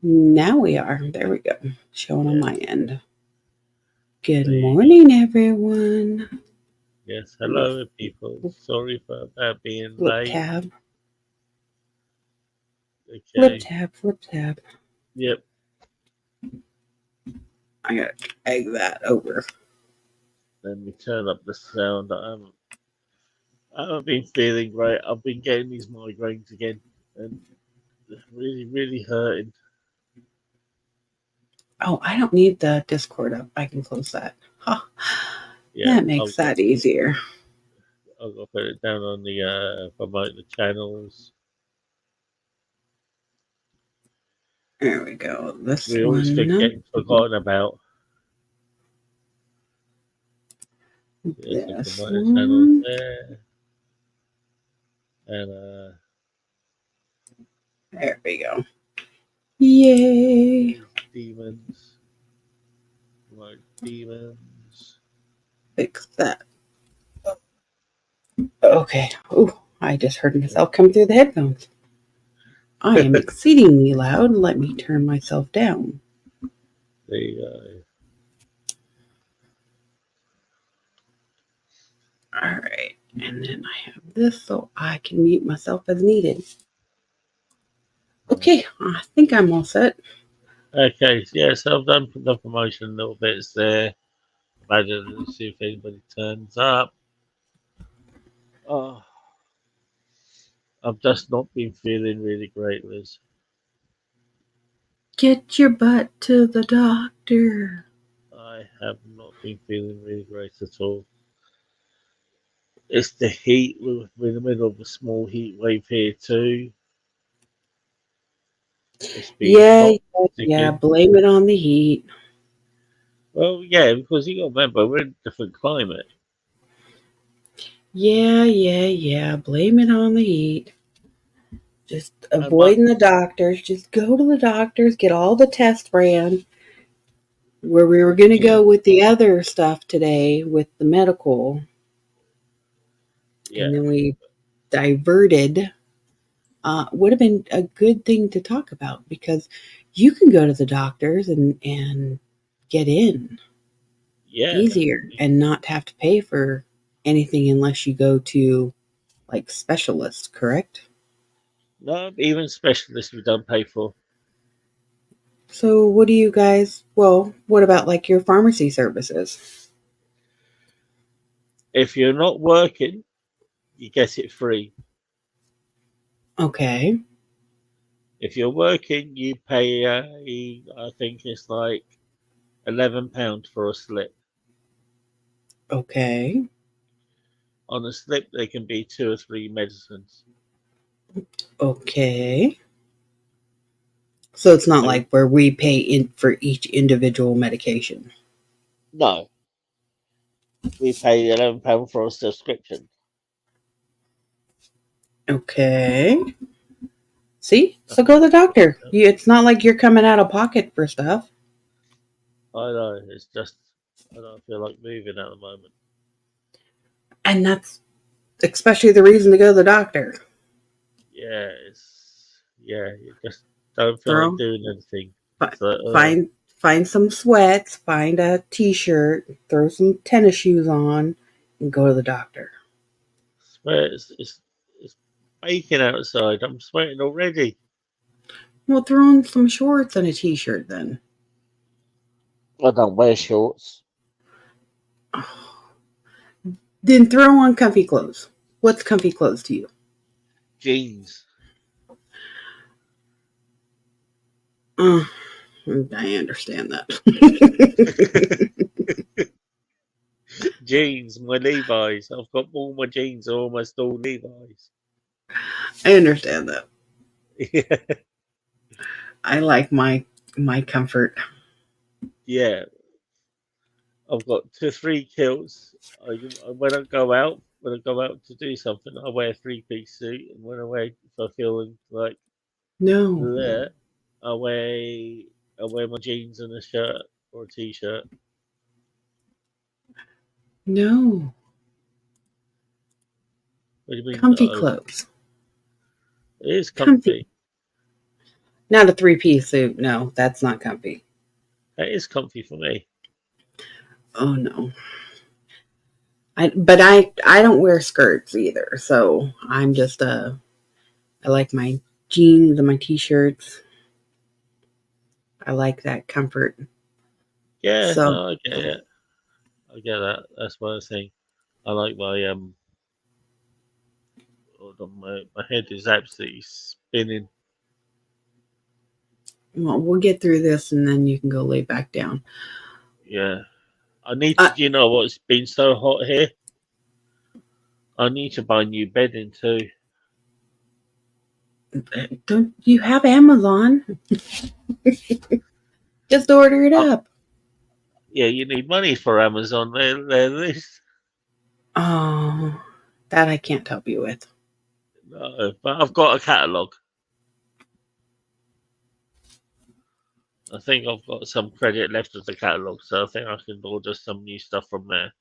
Now we are. There we go. Showing on my Yes. end. Good There you go. morning, everyone. Yes. Let me Hello, people. Sorry for that being flip late. tab, flip Okay. tab, flip tab. Yep. I gotta drag that over. Let me turn up the sound. I haven't been feeling great. I've been getting these migraines again, and it's really, really hurting. Oh, I don't need the Discord up. I can close that. Huh. Yeah. That makes that easier. I've got to put it down on the promote the channels. There we go. This We always one. get forgotten about. Yes, I This promote the channels one. there, and There we go. Yay. demons. Promote demons. Fix that. Okay. Ooh, I just heard Yeah. myself come through the headphones. I am exceedingly loud. Let me turn myself down. There you go. All right. And then I have this so I can mute myself as needed. Right. Okay. I think I'm all set. Okay, yeah, so I've done the promotion little bits there. Imagine to see if anybody turns up. Oh, I've just not been feeling really great, Liz. Get your butt to the doctor. I have not been feeling really great at all. It's the heat. We're in the middle of a small heat wave here too. It's been Yeah, hot, yeah, yeah. sticking. Blame it on the heat. Well, yeah, because you got to remember we're in a different climate. Yeah, yeah, yeah. Blame it on the heat. Just But avoiding the doctors. Just go to the doctors, get all the tests ran. Where we were going to yeah, go with the other stuff today with the medical, yeah, and then we diverted. Would have been a good thing to talk about because you can go to the doctors and get in yeah. easier and not have to pay for anything unless you go to like specialists, correct? No, even specialists we don't pay for. So what do you guys, well, what about like your pharmacy services? If you're not working, you get it free. Okay. If you're working, you pay. I think it's like £11 for a slip. Okay. On a slip, there can be two or three medicines. Okay. So it's not So like where we pay in for each individual medication. no, we pay £11 for a subscription. Okay. See? So Nothing. go to the doctor. It's not like you're coming out of pocket for stuff. I know. It's just I don't feel like moving at the moment. And that's especially the reason to go to the doctor. Yeah, you just don't feel like Throw doing anything. fi- It's like find some sweats, find a t-shirt, throw some tennis shoes on and go to the doctor. swear it's baking outside. I'm sweating already. Well, throw on some shorts and a t-shirt then. I don't wear shorts. Then throw on comfy clothes. What's comfy clothes to you? Jeans. Uh, I understand that. Jeans, my Levi's. I've got all my jeans are almost all Levi's. I understand that. Yeah, I like my comfort. yeah. I've got two, three kilts. When I go out to do something, I wear a three-piece suit, and if I feel like No, there, I wear I wear my jeans and a shirt or a t-shirt. no, What do you mean? comfy No, clothes. it is Comfy. comfy. Not a three-piece suit. No, that's not comfy. It is comfy for me. Oh no. But I don't wear skirts either. So I'm just I like my jeans and my t-shirts. I like that comfort. Yeah, So no, I get it. I get that. That's what I was saying. I like my hold on, my head is absolutely spinning. well, we'll get through this and then you can go lay back down. Yeah. I need to, Uh, you know what's been so hot here? I need to buy new bedding too. don't you have Amazon? Just order it Uh, up. yeah, you need money for Amazon. This. Oh, that I can't help you with. No, but I've got a catalogue. I think I've got some credit left of the catalogue, so I think I can order some new stuff from there.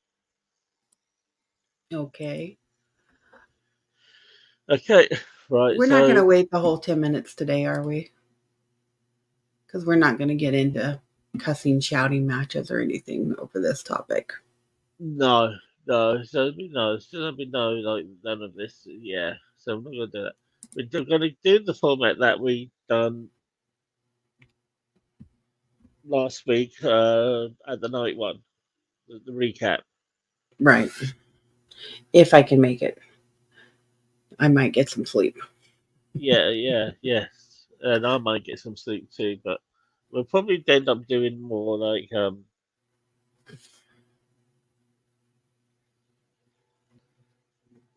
Okay. Okay, right. We're not going to So wait the whole 10 minutes today, are we? Because we're not going to get into cussing, shouting matches or anything over this topic. no, no, so no, still be no, like none of this. Yeah, so I'm not gonna do that. We're gonna do the format that we done last week at the night one, the recap. Right. If I can make it, I might get some sleep. Yeah, yeah, yes, and I might get some sleep too, but we'll probably end up doing more like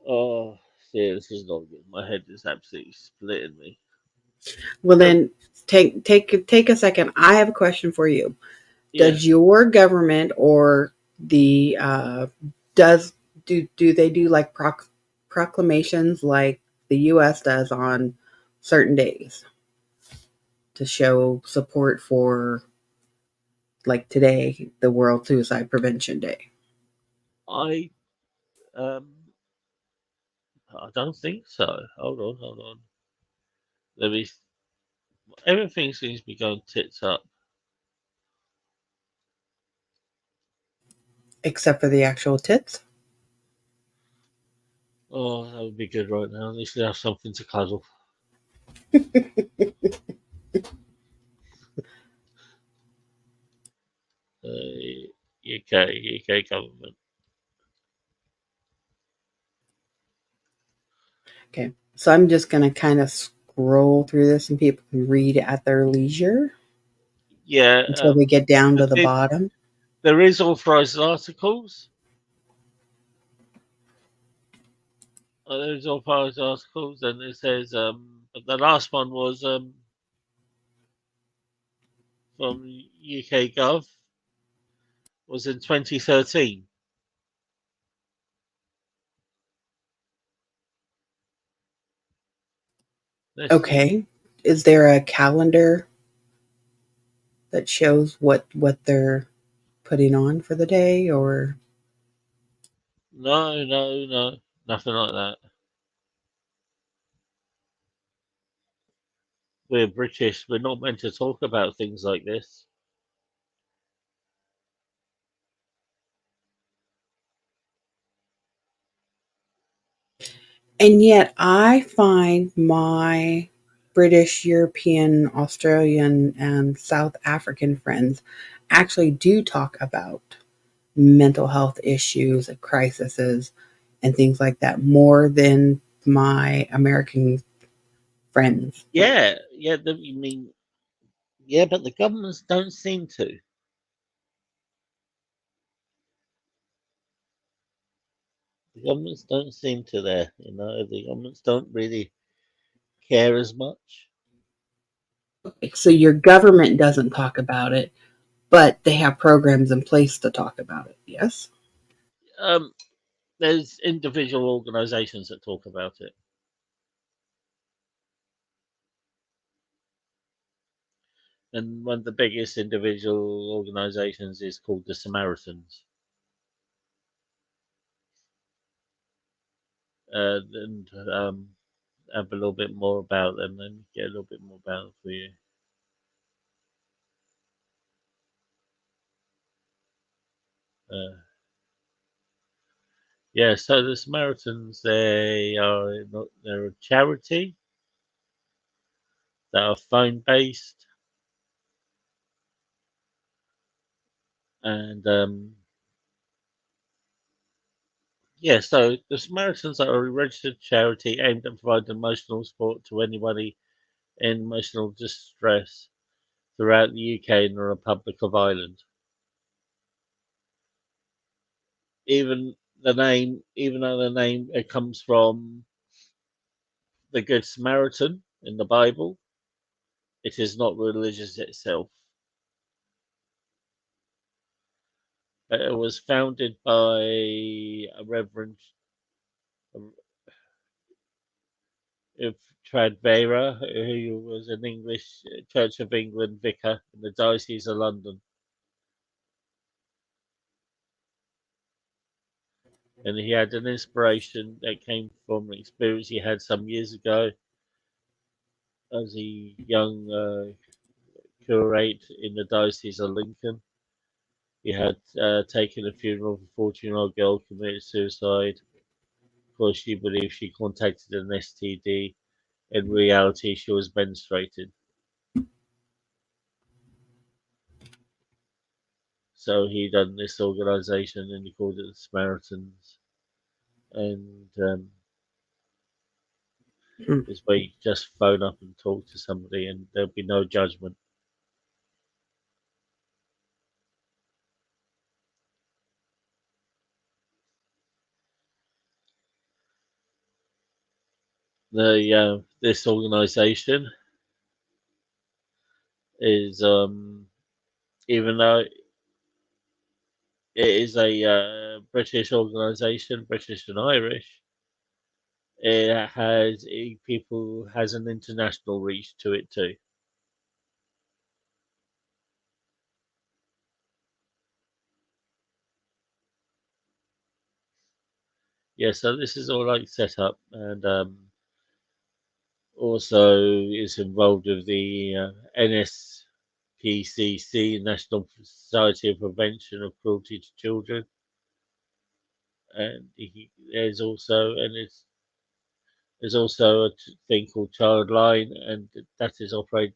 oh, see, this is not good. My head is absolutely splitting me. Well, So then take a second. I have a question for you. yeah, Does your government or the does do they do like proclamations like the U.S. does on certain days to show support for, like today, the World Suicide Prevention Day? I um I don't think so. Hold on. Let me. Everything seems to be going tits up. Except for the actual tits. Oh, that would be good right now. At least we have something to cuddle. UK government. Okay, so I'm just gonna kind of scroll through this, and people can read at their leisure Yeah, until we get down to but the bottom. there is authorized articles. There's authorized articles, and it says but the last one was from UK Gov was in 2013. Let's see. Okay, is there a calendar that shows what they're putting on for the day, or No, no, no, nothing like that. We're British. We're not meant to talk about things like this. and yet I find my British, European, Australian, and South African friends actually do talk about mental health issues and crises and things like that more than my American friends. Yeah, yeah. You mean yeah, but the governments don't seem to. The governments don't seem to there. You know, the governments don't really care as much. So your government doesn't talk about it, but they have programs in place to talk about it. Yes. Um, there's individual organisations that talk about it, and one of the biggest individual organisations is called the Samaritans. And have a little bit more about them, and get a little bit more about it for you. Uh, yeah, so the Samaritans, they're a charity that are phone based, and yeah, so the Samaritans are a registered charity aimed at providing emotional support to anybody in emotional distress throughout the UK and the Republic of Ireland. Even though the name it comes from the Good Samaritan in the Bible, it is not religious itself. It was founded by a Reverend Tradvera, who was an English Church of England vicar in the Diocese of London. And he had an inspiration that came from an experience he had some years ago as a young curate in the Diocese of Lincoln. He had taken a funeral of a 14-year-old girl who committed suicide. Of course, she believed she contacted an STD. In reality, she was menstruating. So he done this organisation and he called it the Samaritans. And Hmm. it's where you just phone up and talk to somebody and there'll be no judgment. This organisation is even though it is a British organisation, British and Irish, people has an international reach to it too. Yeah, so this is all like set up, and also is involved with the NSPCC, National Society of Prevention of Cruelty to Children, and there's also a thing called Childline, and that is operated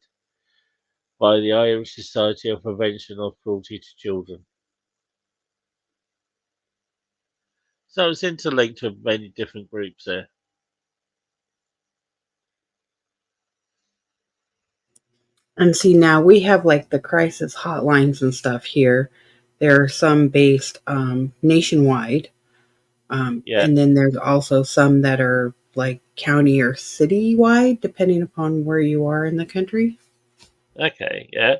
by the Irish Society of Prevention of Cruelty to Children. So it's interlinked with many different groups there. And see, now we have like the crisis hotlines and stuff here. There are some based nationwide, Yeah. and then there's also some that are like county or city wide, depending upon where you are in the country. Okay. Yeah.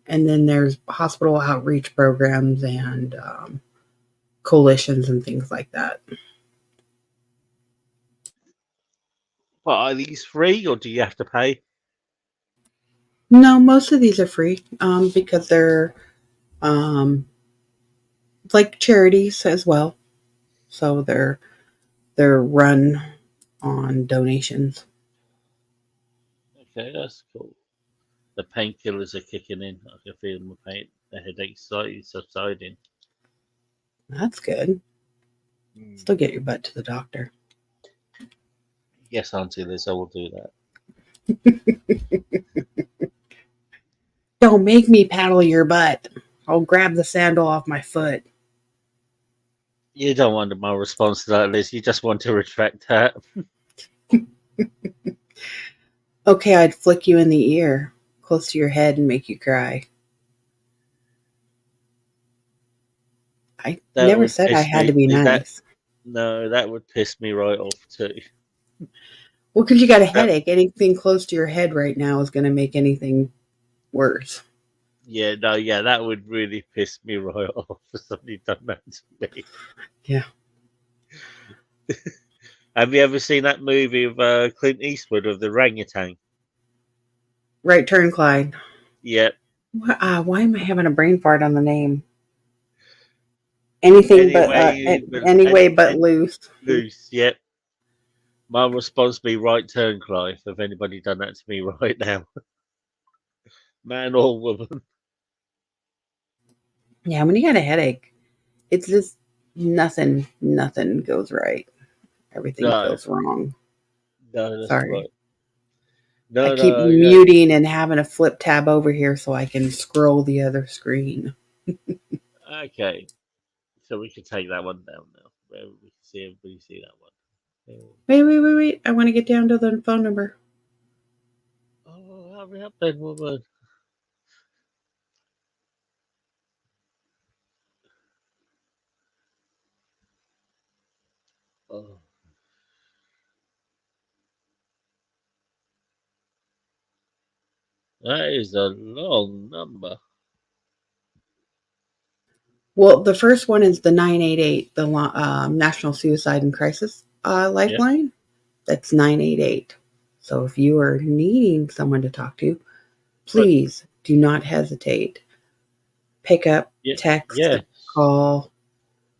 And then there's hospital outreach programs and coalitions and things like that. But are these free or do you have to pay? No, most of these are free because they're um, like charities as well. So they're run on donations. Okay, that's cool. The painkillers are kicking in. I can feel my pain, the headache slightly subsiding. That's good. Mm. Still get your butt to the doctor. Yes, Auntie Liz, I will do that. Don't make me paddle your butt. I'll grab the sandal off my foot. You don't want my response to that, Liz. You just want to retract that. Okay, I'd flick you in the ear, close to your head, and make you cry. I That never would said I piss had to me. be That nice. no, that would piss me right off too. Well, because you got a That headache. Anything close to your head right now is going to make anything worse. yeah, no, yeah, that would really piss me right off if somebody done that to me. Yeah. Have you ever seen that movie of Clint Eastwood of the orangutan? Right turn, Clyde. Yeah. Why am I having a brain fart on the name? Anything but anyway but Any loose. loose. Yep. My response be right turn, Clive. If anybody done that to me right now, man or woman. Yeah, when you got a headache, it's just nothing goes right. Everything No, feels wrong. no, that's Sorry. right. I No, keep no, yeah. muting and having a flip tab over here so I can scroll the other screen. Okay, so we can take that one down now. Where we can see everybody see that one. Wait. I want to get down to the phone number. Oh, hurry up then, woman. Oh, that is a long number. Well, the first one is the 988, the National Suicide and Crisis Yeah, Lifeline. That's 988. So if you are needing someone to talk to, but please do not hesitate. Pick up, yeah, text, yes, call.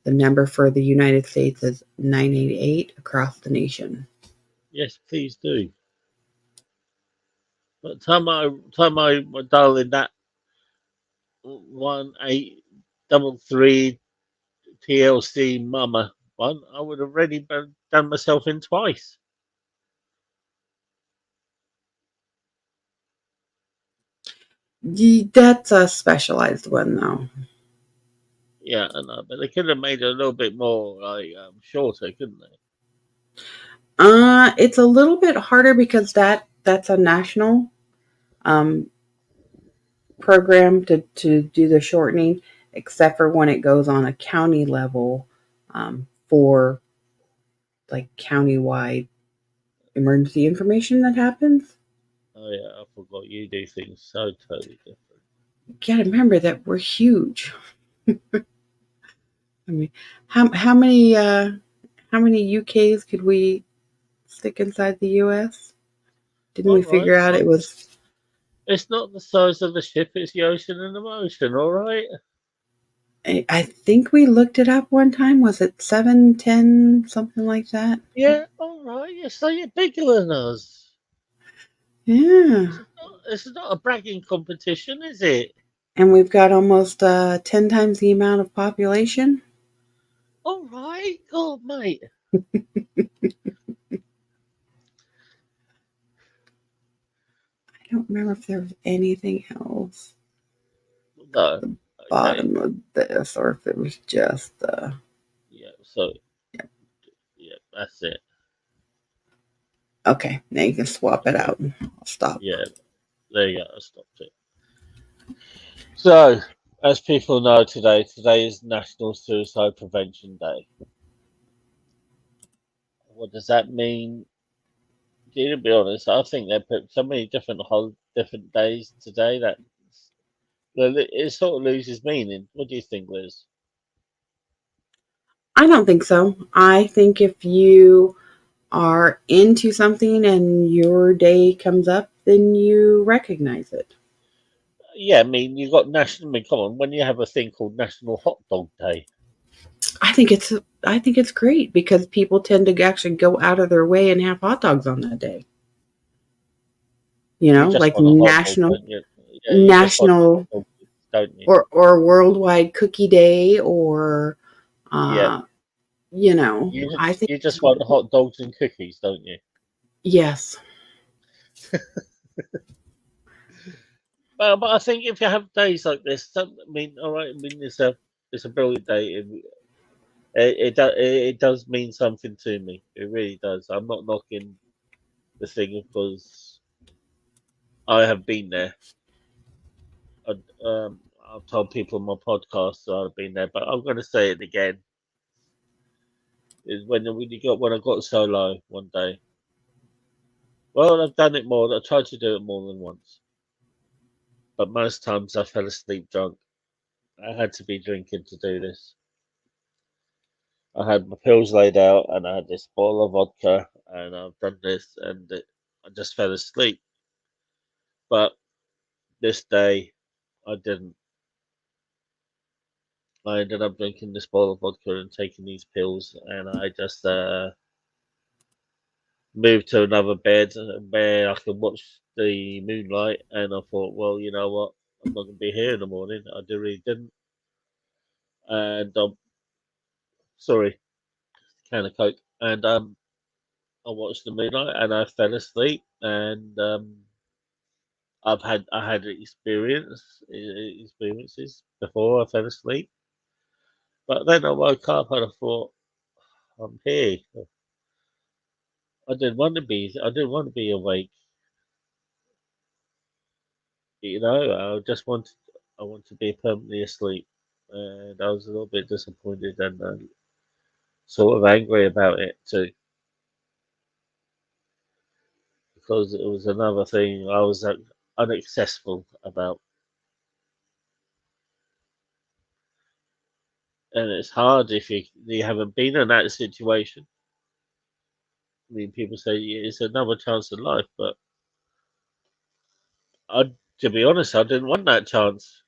The number for the United States is 988 across the nation. yes, please do. But my darling, that 1833 TLC Mama one, I would have already done myself in twice. That's a specialized one, though. Yeah, I know, but they could have made it a little bit more like shorter, couldn't they? It's a little bit harder because that's a national um, program to do the shortening, except for when it goes on a county level for like countywide emergency information that happens. Oh yeah, I forgot you do things so totally different. You gotta remember that we're huge. I mean, how many how many UKs could we stick inside the US? Didn't All we right, figure out it well, was? it's not the size of the ship; it's the ocean and the motion. All right. I think we looked it up one time. Was it 7, 10, something like that? Yeah, all right. Yeah, so you're bigger than us. Yeah. This is not a bragging competition, is it? And we've got almost 10 times the amount of population. All right, God, mate. I don't remember if there was anything else No, okay. bottom of this or if it was just Yeah, so yeah. yeah, that's it. Okay, now you can swap it Okay, out. I'll stop. yeah, there you go. I stopped it. So, as people know today is National Suicide Prevention Day. What does that mean? To be honest, I think they put so many different days today that well, it sort of loses meaning. What do you think, Liz? I don't think so. I think if you are into something and your day comes up, then you recognize it. Yeah, I mean, you got national. I mean, come on, when you have a thing called National Hot Dog Day, I think it's I think it's great because people tend to actually go out of their way and have hot dogs on that day. You you know, just like want a hot dog, don't you? Yeah, you just want a hot national dog, don't you? or worldwide cookie day or Yeah, uh you know, I think you just want hot dogs and cookies, don't you? yes. But I think if you have days like this, I mean, all right, I mean, it's a brilliant day. It does mean something to me. It really does. I'm not knocking the thing because I have been there. I, I've told people on my podcast that I've been there, but I'm going to say it again. Is when I got so low one day. Well, I've done it more. I tried to do it more than once, but most times I fell asleep drunk. I had to be drinking to do this. I had my pills laid out, and I had this bottle of vodka, and I've done this, and I just fell asleep. But this day, I didn't. I ended up drinking this bottle of vodka and taking these pills, and I just moved to another bed where I could watch the moonlight. And I thought, well, you know what? I'm not going to be here in the morning. I really didn't. and sorry, can of Coke, and I watched the midnight and I fell asleep, and I had experiences before I fell asleep, but then I woke up and I thought I'm here. I didn't want to be awake. You know, I want to be permanently asleep, and I was a little bit disappointed and sort of angry about it too, because it was another thing I was unsuccessful about, and it's hard if you haven't been in that situation. I mean, people say it's another chance in life, but to be honest, I didn't want that chance.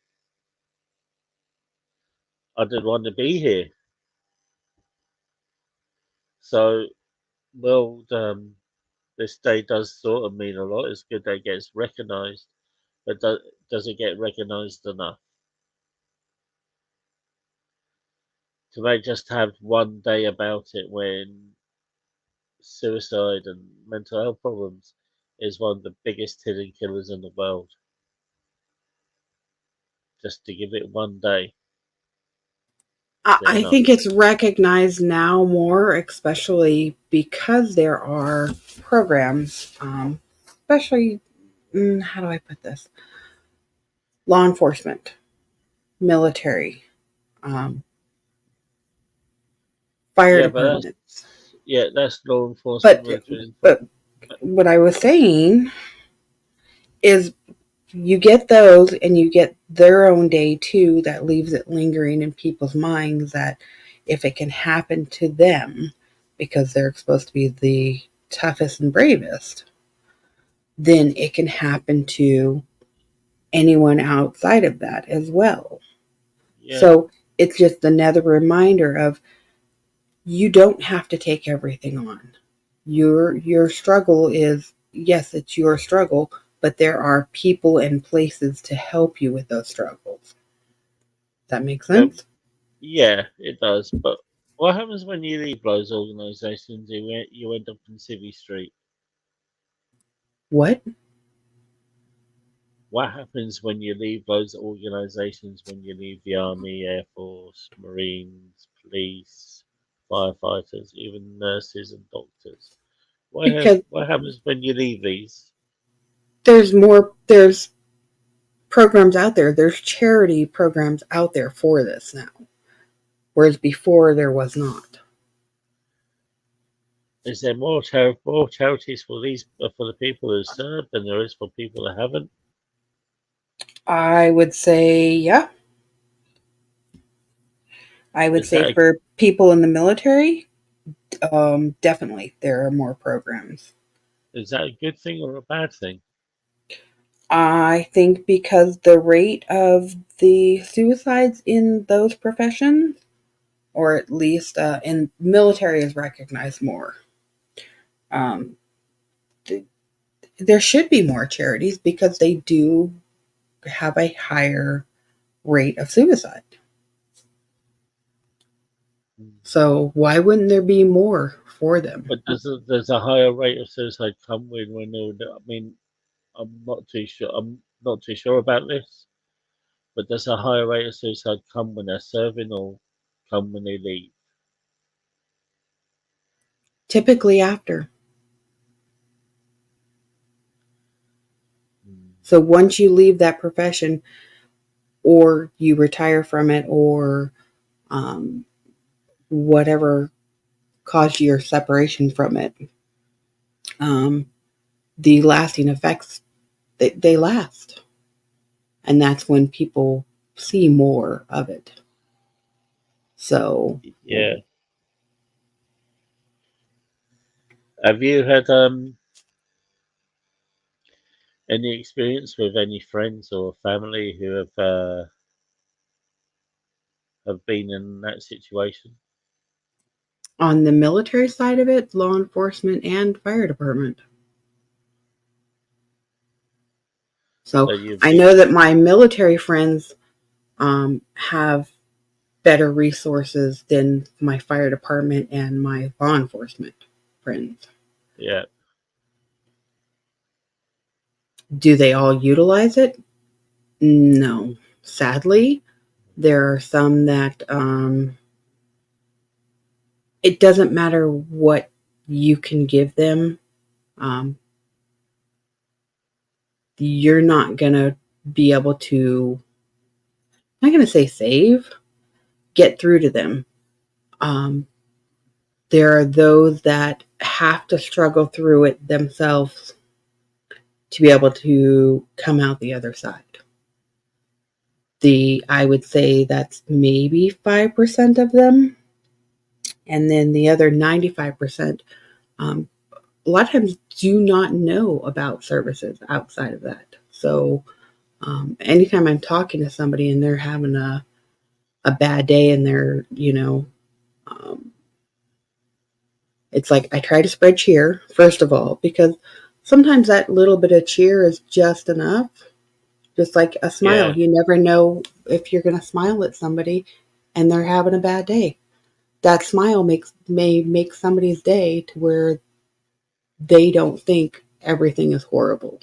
I didn't want to be here. So, well, this day does sort of mean a lot. It's good that it gets recognised, but does it get recognised enough? To make just have one day about it when suicide and mental health problems is one of the biggest hidden killers in the world. Just to give it one day, is it I enough? think it's recognized now more, especially because there are programs, especially, how do I put this? Law enforcement, military, um, fire Yeah, but departments. that's law enforcement, But military. but what I was saying is you get those and you get their own day too that leaves it lingering in people's minds that if it can happen to them because they're supposed to be the toughest and bravest, then it can happen to anyone outside of that as well. Yeah, So it's just another reminder of you don't have to take everything on. Your struggle is, yes, it's your struggle, but there are people and places to help you with those struggles. That makes but sense? yeah, it does. But what happens when you leave those organisations? You end up in Civvy Street. What? What happens when you leave those organisations? When you leave the army, air force, marines, police, firefighters, even nurses and doctors? Because What happens when you leave these? there's programs out there, there's charity programs out there for this now, whereas before there was not. Is there more charities for these for the people who served than there is for people who haven't? I would say, yeah, I would Is say that for people in the military, definitely there are more programs. a good thing or a bad thing? I think because the rate of the suicides in those professions, or at least in military, is recognized more. Um, th- there should be more charities because they do have a higher rate of suicide. Mm. So why wouldn't there be more for them? But does a higher rate of suicide come when they're, I mean, I'm not too sure. I'm not too sure about this. But does a higher rate of suicide come when they're serving or come when they leave? Typically after. Mm. So once you leave that profession or you retire from it or um, whatever caused your separation from it, um, the lasting effects, they last. And that's when people see more of it. So Yeah. Have you had any experience with any friends or family who have been in that situation? on the military side of it, law enforcement and fire department. So So you've I been know that my military friends have better resources than my fire department and my law enforcement friends. Yeah. Do they all utilize it? No. Sadly, there are some that it doesn't matter what you can give them. Um, you're not going to be able to, I'm not going to say save, get through to them. Um, there are those that have to struggle through it themselves to be able to come out the other side. I would say that's maybe 5% of them, and then the other 95%, um, a lot of times do not know about services outside of that. So anytime I'm talking to somebody and they're having a bad day and they're, um, it's like I try to spread cheer, first of all, because sometimes that little bit of cheer is just enough. Just like a smile. Yeah. You never know if you're going to smile at somebody and they're having a bad day. That smile may make somebody's day to where they don't think everything is horrible.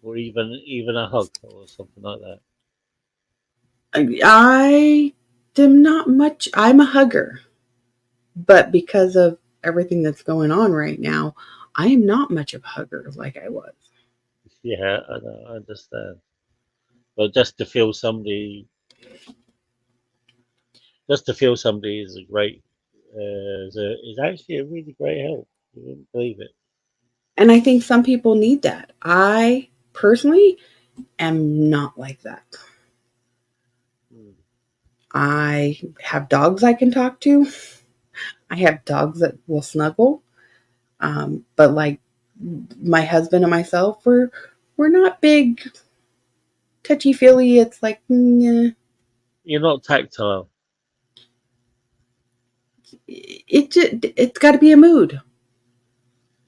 Or even a hug or something like that. I am not much. I'm a hugger, but because of everything that's going on right now, I am not much of a hugger like I was. Yeah, I know, I understand. But just to feel somebody is a great, is actually a really great help. You wouldn't believe it. And I think some people need that. I personally am not like that. Mm. I have dogs I can talk to. I have dogs that will snuggle. But like my husband and myself, we're not big touchy feely. It's like You're not tactile. it's got to be a mood.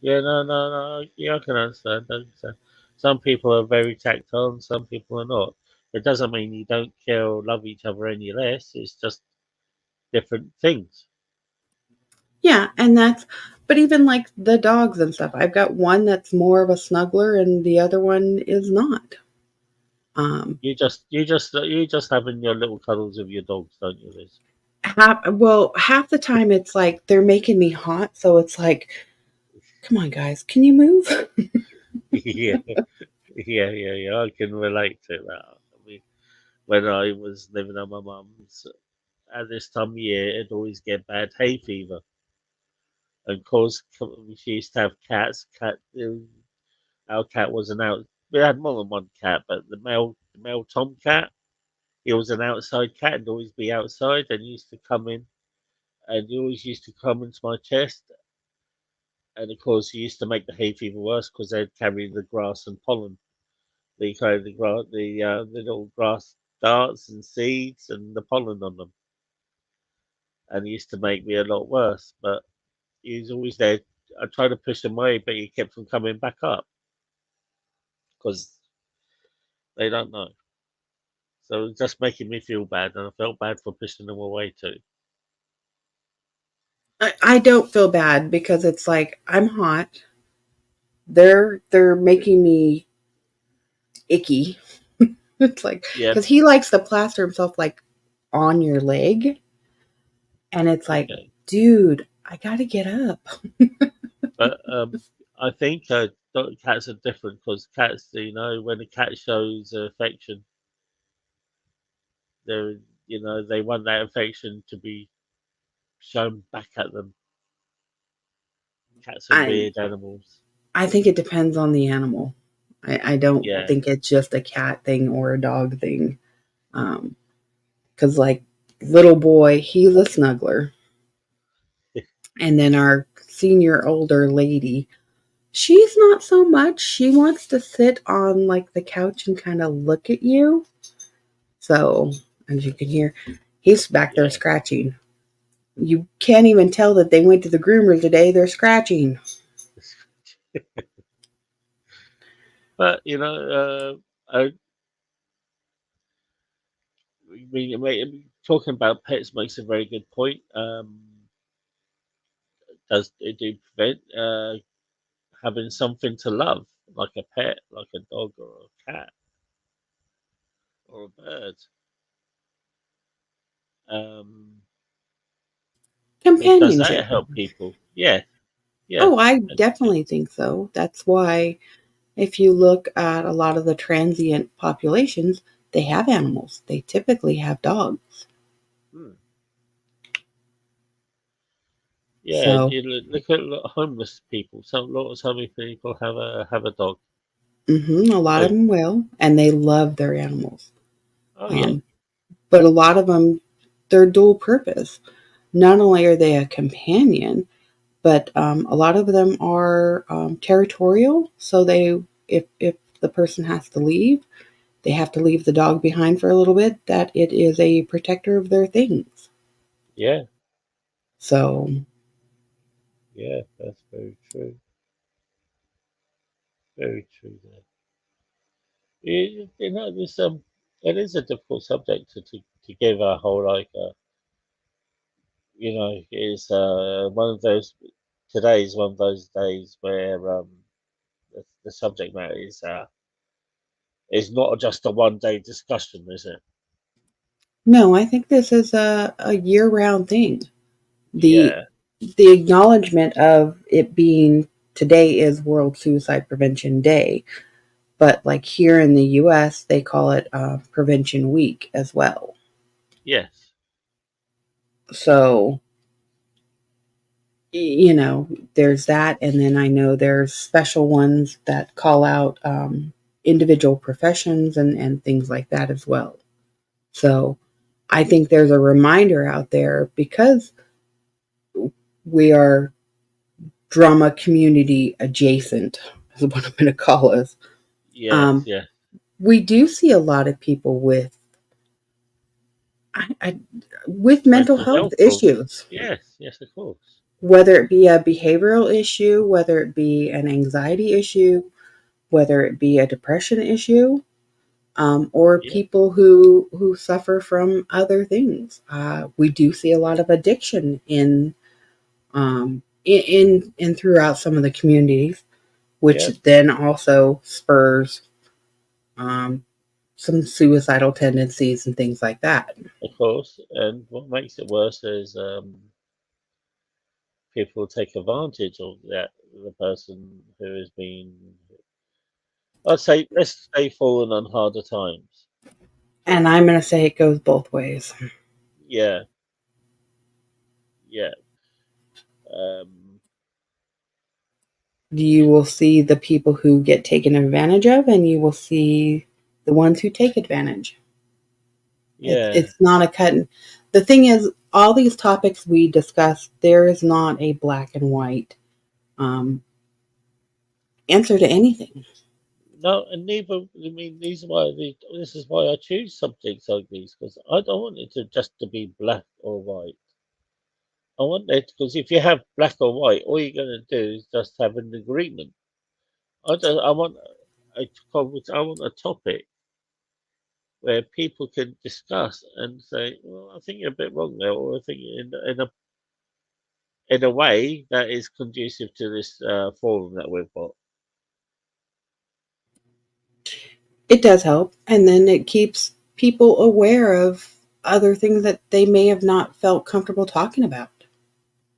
Yeah, no, no, no. Yeah, I can understand. I understand. Some people are very tactile and some people are not. It doesn't mean you don't care or love each other any less. It's just different things. Yeah, and that's. But even like the dogs and stuff, I've got one that's more of a snuggler, and the other one is not. Um, You just having your little cuddles with your dogs, don't you, Liz? half the time it's like they're making me hot, so it's like, come on, guys, can you move? Yeah, yeah. I can relate to that. I mean, when I was living at my mum's, at this time of year, it'd always get bad hay fever. And cause she used to have cats. Our cat was an out. We had more than one cat, but the male tomcat, he was an outside cat and always be outside and used to come in and he always used to come into my chest. And of course, he used to make the hay fever worse because they'd carry the grass and pollen. They carry the grass, the little grass darts and seeds and the pollen on them, and he used to make me a lot worse. But he was always there. I tried to push him away, but he kept on coming back up because they don't know. So it was just making me feel bad, and I felt bad for pushing them away too. I don't feel bad because it's like I'm hot. They're making me icky. It's like Yeah, because he likes to plaster himself like on your leg, and it's like, okay. dude, I gotta get up. But I think cats are different because cats, when a cat shows affection, they're, they want that affection to be shown back at them. Cats are I weird animals. I think it depends on the animal. I don't Yeah, think it's just a cat thing or a dog thing. Because like little boy, he's a snuggler, and then our senior older lady, she's not so much. She wants to sit on like the couch and kind of look at you. So as you can hear, he's back there yeah. scratching. You can't even tell that they went to the groomer today. They're scratching. But I mean, talking about pets makes a very good point. Does it do prevent having something to love, like a pet, like a dog or a cat or a bird? Um, does that Companionship. help people? Yeah, yeah, Oh, I and definitely think so. That's why if you look at a lot of the transient populations, they have animals. They typically have dogs. hmm, yeah, and So, you look at a lot of homeless people. So many people have a dog. a lot of Oh, them will, and they love their animals. oh yeah, Um, but a lot of them, they're dual purpose. Not only are they a companion, but a lot of them are territorial. So if the person has to leave, they have to leave the dog behind for a little bit. That it is a protector of their things. yeah, So yeah. That's very true. Very true. There, you know, this it is a difficult subject to give a whole like you know, it's one of those. Today is one of those days where the subject matter is not just a one day discussion, is it? no, I think this is a year round thing. The Yeah, the acknowledgement of it being today is World Suicide Prevention Day, but like here in the U.S., they call it Prevention Week as well. yes, So you know, there's that, and then I know there's special ones that call out individual professions and things like that as well. So I think there's a reminder out there because we are drama community adjacent, is what I'm going to call us. yes, Um, yeah. we do see a lot of people I, with mental Mental health health problems. issues, Yes, yes, of course. whether it be a behavioral issue, whether it be an anxiety issue, whether it be a depression issue, or Yeah, people who suffer from other things. We do see a lot of addiction in throughout some of the communities, which yeah, then also spurs um, some suicidal tendencies and things like that. of course. And what makes it worse is people take advantage of that the person who has been. I'd say let's say fallen on harder times. And I'm going to say it goes both ways. Yeah, yeah. Um, You will see the people who get taken advantage of, and you will see the ones who take advantage. yeah, It's not a cut. The thing is, all these topics we discuss, there is not a black and white um, answer to anything. no, and neither. I mean, this is why I choose subjects like these because I don't want it to just to be black or white. I want it because if you have black or white, all you're going to do is just have an agreement. I want I want a topic where people can discuss and say, "Well, I think you're a bit wrong there," or "I think in a way that is conducive to this forum that we've got." It does help, and then it keeps people aware of other things that they may have not felt comfortable talking about.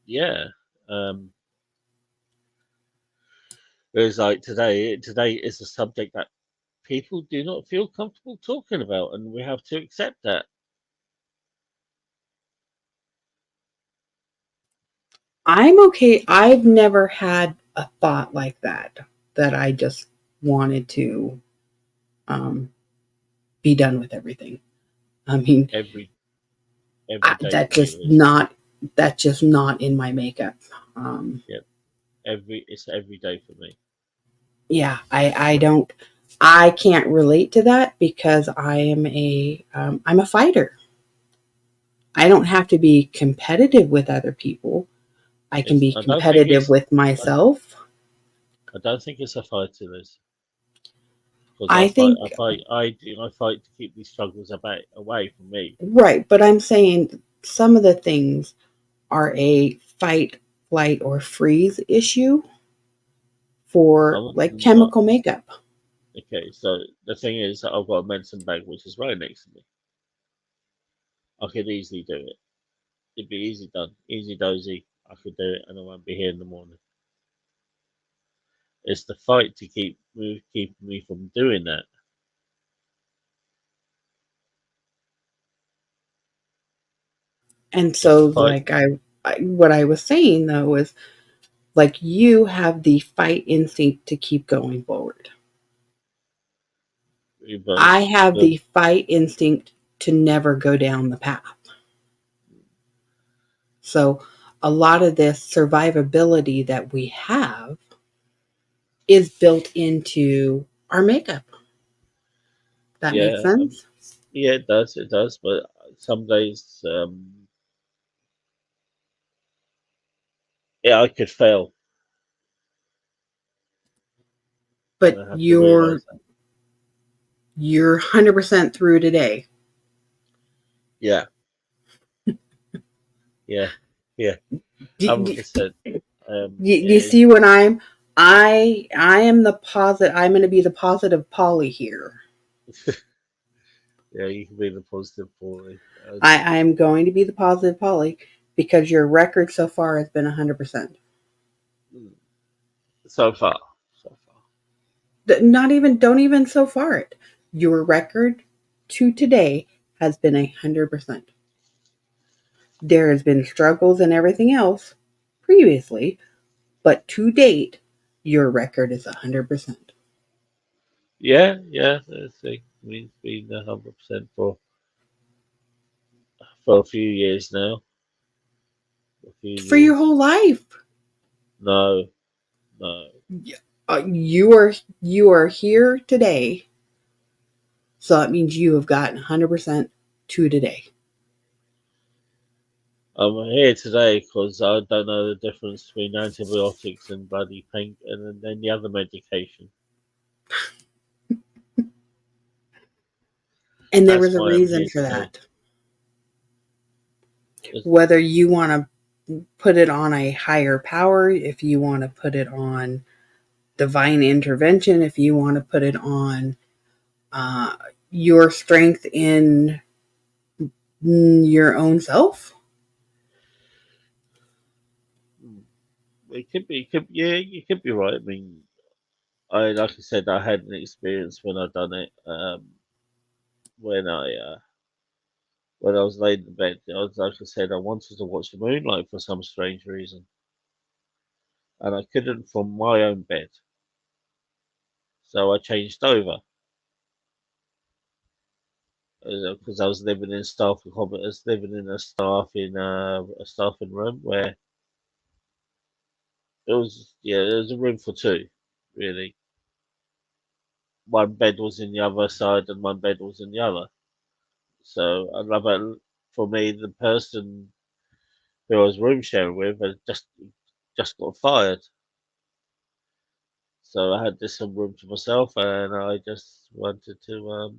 Yeah. Um, Whereas like today is a subject that people do not feel comfortable talking about, and we have to accept that. I'm okay. I've never had a thought like that I just wanted to um, be done with everything. I mean, Every every day that for me just is not that's just not in my makeup. Um, yeah. It's every day for me. yeah, I don't I can't relate to that because I'm a fighter. I don't have to be competitive with other people. I can It's be competitive with I, myself. I don't think it's a fight to this. because I think I fight to keep these struggles away from me. right, but I'm saying some of the things are a fight, flight, or freeze issue for I'm like not chemical makeup. okay. So the thing is, that I've got a medicine bag which is right next to me. I could easily do it. It'd be easy done, easy dozy. I could do it, and I won't be here in the morning. It's the fight to keep me from doing that. And It's so, the fight. like what I was saying though is like you have the fight instinct to keep going forward. But, I have but the fight instinct to never go down the path. So, a lot of this survivability that we have is built into our makeup. That makes yeah, sense. yeah, it does, it does. But some days, yeah, I could fail, and But I have to realize that. you're 100% through today. Yeah, yeah, yeah, Do, 100%. you Yeah, see what I am the positive. I'm going to be the positive Polly here. yeah, you can be the positive Polly. I'm going to be the positive Polly because your record so far has been 100%. Mm, so far, so far. Not even, don't even so far it. Your record to today has been 100%. There has been struggles and everything else previously, but to date, your record is 100%. Yeah, yeah. That's it. I mean, it's been 100% for a few years now. A few For your years. whole life. No, no. You are here today, so that means you have gotten 100% to today. I'm here today because I don't know the difference between antibiotics and bloody pain and then the other medication. And there That's was a why I'm reason here for today. that. It's, Whether you want to put it on a higher power, if you want to put it on divine intervention, if you want to put it on uh, your strength in your own self. yeah, you could be right. I mean, like I said, I had an experience when I done it. When I was laid in bed, like I said, I wanted to watch the moonlight for some strange reason, and I couldn't from my own bed. So I changed over because I was living in staff accommodation. I was living in a staffing room where it was a room for two, really. One bed was in the other side and one bed was in the other. So another for me, the person who I was room sharing with had just got fired. So I had this some room to myself, and I just wanted to.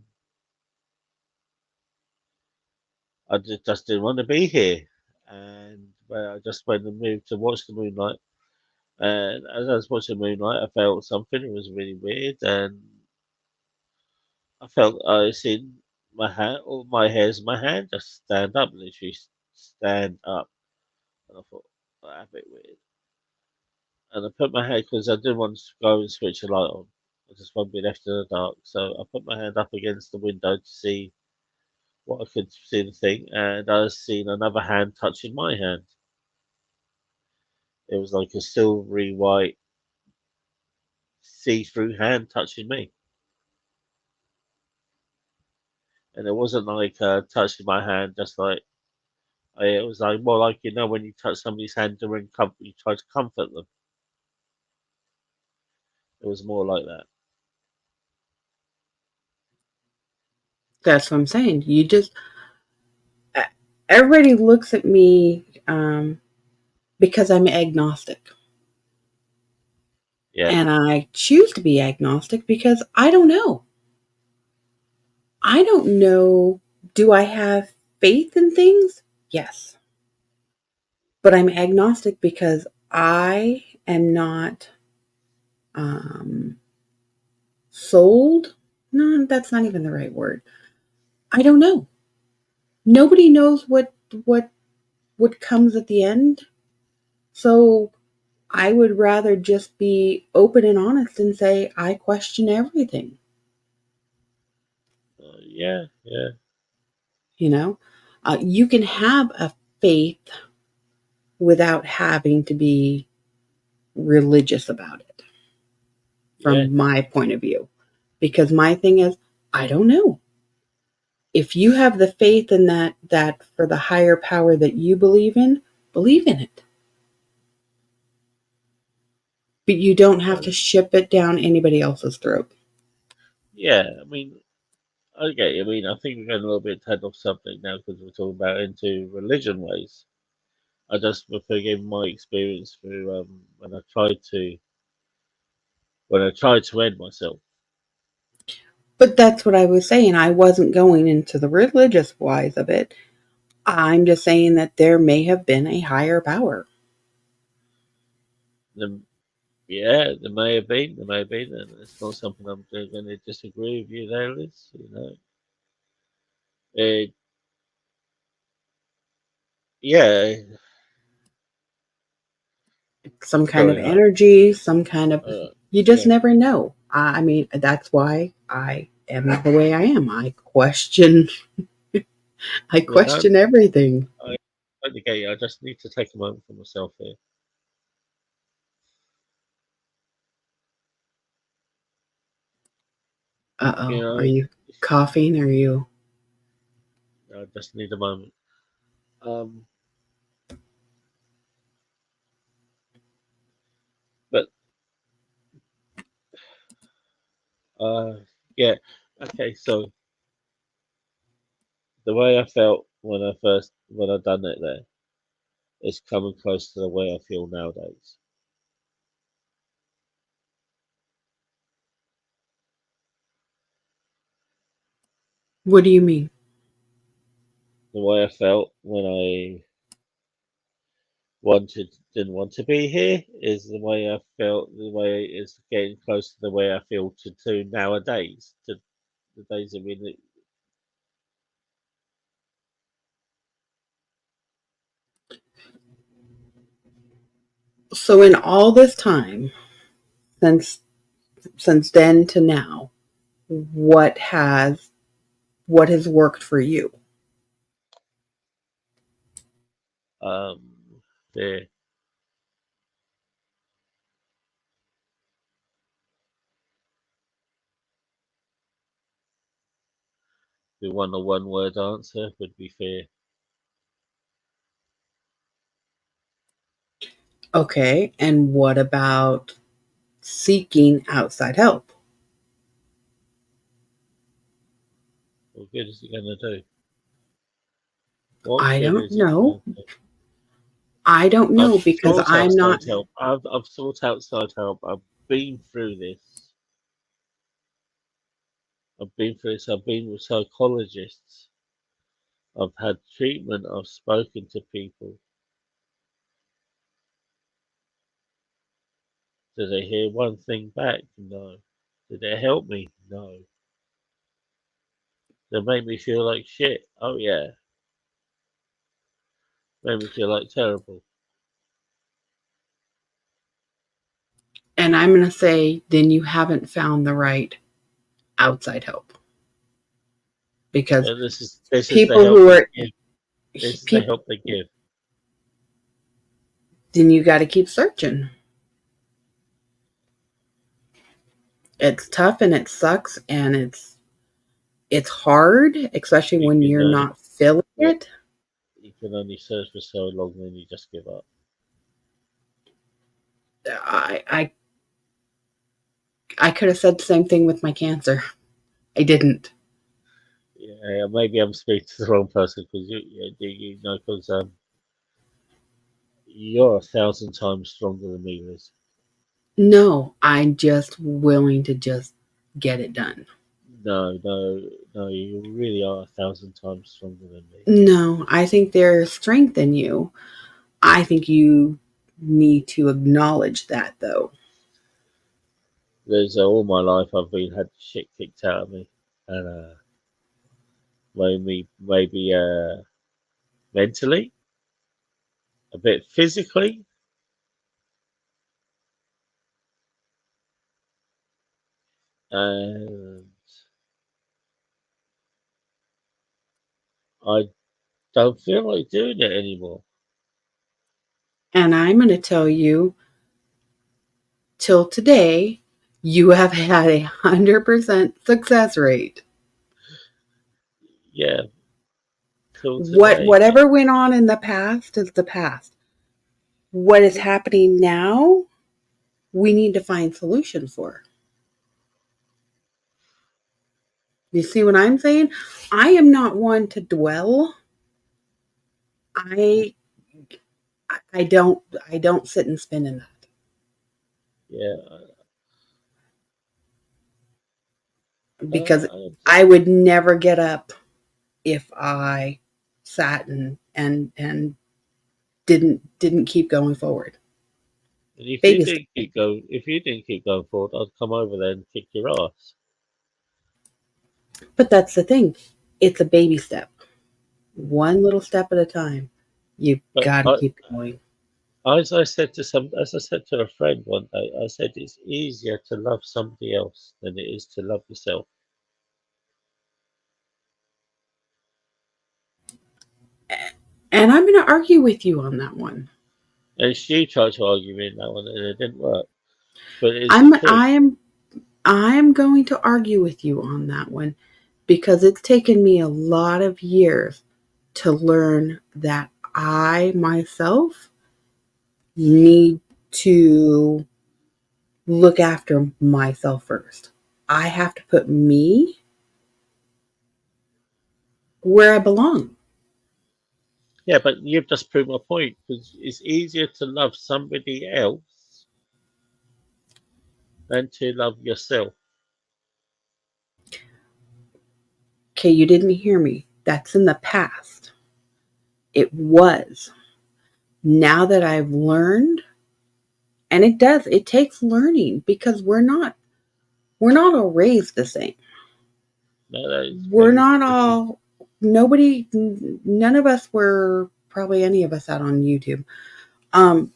Just didn't want to be here, and I just went and moved to watch the moonlight. And as I was watching the moonlight, I felt something. It was really weird, and I felt I seen my hand, all my hairs in my hand just stand up, literally stand up. And I thought, "Oh, that's a bit weird." And I put my hand because I didn't want to go and switch the light on. I just wanted to be left in the dark. So I put my hand up against the window to see what I could see the thing, and I seen another hand touching my hand. It was like a silvery white see-through hand touching me, and it wasn't like touching my hand just like it was like more like when you touch somebody's hand during comfort, you try to comfort them. It was more like that. That's what I'm saying. You just, everybody looks at me because I'm agnostic. Yeah, And I choose to be agnostic because I don't know. I don't know. Do I have faith in things? Yes. But I'm agnostic because I am not um, sold. No, that's not even the right word. I don't know. Nobody knows what comes at the end. So I would rather just be open and honest and say I question everything. Yeah, yeah, You know, you can have a faith without having to be religious about it, yeah. from my point of view. Because my thing is, I don't know. If you have the faith in that for the higher power that you believe in it. But you don't have to ship it down anybody else's throat. Yeah, I mean, okay. I mean, I think we're going a little bit ahead of something now because we're talking about into religion ways. I just prefer giving my experience through when I tried to end myself. But that's what I was saying. I wasn't going into the religious wise of it. I'm just saying that there may have been a higher power. Then, yeah, there may have been, and it's not something I'm going to disagree with you there, Liz. You know, it, yeah. Some kind of Sorry, energy, some kind of, you just yeah, never know. I mean, that's why I am the way I am. I yeah. No, question everything. I totally get you. I just need to take a moment for myself here. Uh You oh. Are know, you coughing? Are you? I just need a moment. Um, but uh, yeah. Okay, so the way I felt when I done it there is coming close to the way I feel nowadays. What do you mean? The way I felt when I didn't want to be here is the way I felt. The way it's getting close to the way I feel to nowadays. To the days of really. So in all this time, since then to now, what has what has worked for you? The one word answer would be fear. Okay, and what about seeking outside help? What good is it going to do? What I good don't is it know. going to do? I don't I've know because sought I'm not. outside help. I've sought outside help. I've been through this. I've been through this. I've been with psychologists. I've had treatment. I've spoken to people. Did I hear one thing back? No. Did it help me? No. Did it make me feel like shit? Oh yeah. Made me feel like terrible. And I'm going to say, then you haven't found the right outside help because And this is the people help who they are give. This is the people, help they give. then you got to keep searching. It's tough and it sucks and it's hard, especially You when can you're only not feeling yeah, it. you can only search for so long, then you just give up. I I could have said the same thing with my cancer. I didn't. Yeah, maybe I'm speaking to the wrong person because you know because you're 1,000 times stronger than me, Liz. No, I'm just willing to just get it done. No, no, no. You really are 1,000 times stronger than me. No, I think there's strength in you. I think you need to acknowledge that, though. There's all my life I've been had shit kicked out of me, and maybe mentally, a bit physically, and I don't feel like doing it anymore. And I'm going to tell you, till today, you have had 100% success rate. Yeah, till today. Whatever went on in the past is the past. What is happening now, we need to find solutions for. You see what I'm saying? I am not one to dwell. I I don't sit and spin in that Yeah, because I I would never get up if I sat and didn't keep going forward. and if you Baby step. didn't keep going, forward, I'd come over there and kick your ass. But that's the thing. It's a baby step. One little step at a time. You But got to keep going. as I said to a friend one day, I said it's easier to love somebody else than it is to love yourself. And I'm going to argue with you on that one. And she tried to argue me in that one, and it didn't work. But it's the I'm truth. I am I am going to argue with you on that one because it's taken me a lot of years to learn that I myself need to look after myself first. I have to put me where I belong. Yeah, but you've just proved my point because it's easier to love somebody else than to love yourself. Okay, you didn't hear me. That's in the past. It was. Now that I've learned, and it takes learning because we're not all raised the same. No, that is We're very not true. all nobody none of us were probably any of us out on YouTube. Um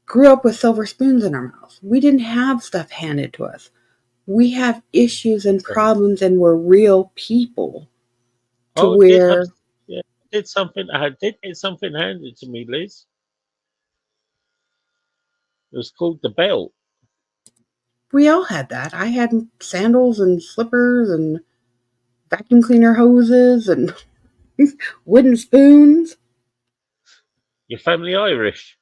grew up with silver spoons in our mouths. We didn't have stuff handed to us. We have issues and So, problems and we're real people to oh, I did have, where yeah, did something. I did get something handed to me, Liz. It was called the belt. we all had that. I had sandals and slippers and vacuum cleaner hoses and wooden spoons. Your family Irish.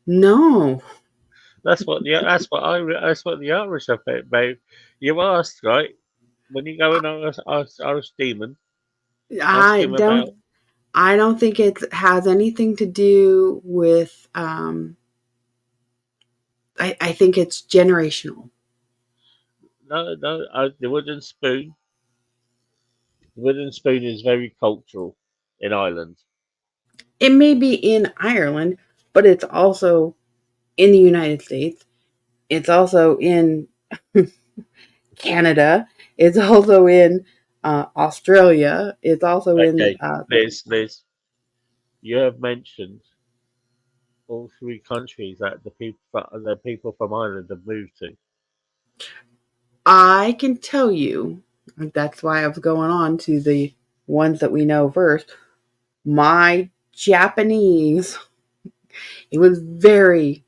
No, That's what the Irish have made. You asked, right? When you go in Irish demon, ask I him don't. about. I don't think it has anything to do with. I think it's generational. No, no, the wooden spoon. The wooden spoon is very cultural in Ireland. It may be in Ireland, but it's also in the United States. It's also in Canada. It's also in Australia. It's also in Okay, Liz, you have mentioned all three countries that the people from Ireland have moved to. I can tell you, that's why I was going on to the ones that we know first. My Japanese, it was very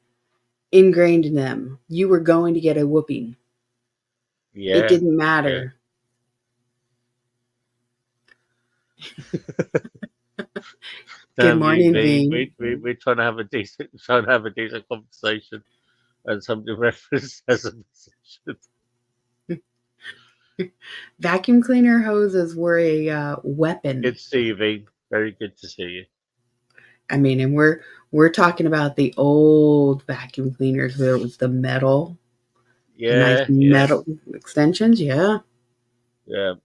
ingrained in them. You were going to get a whooping. It Yeah, didn't yeah. matter. Good Damn you, morning, me. Ving. We're trying to have a decent conversation, and somebody referenced as a musician. Vacuum cleaner hoses were a weapon. Good to see you, V. Very good to see you. I mean, and we're talking about the old vacuum cleaners where it was the metal, the nice Yeah, yeah. metal extensions. Yeah. Yeah,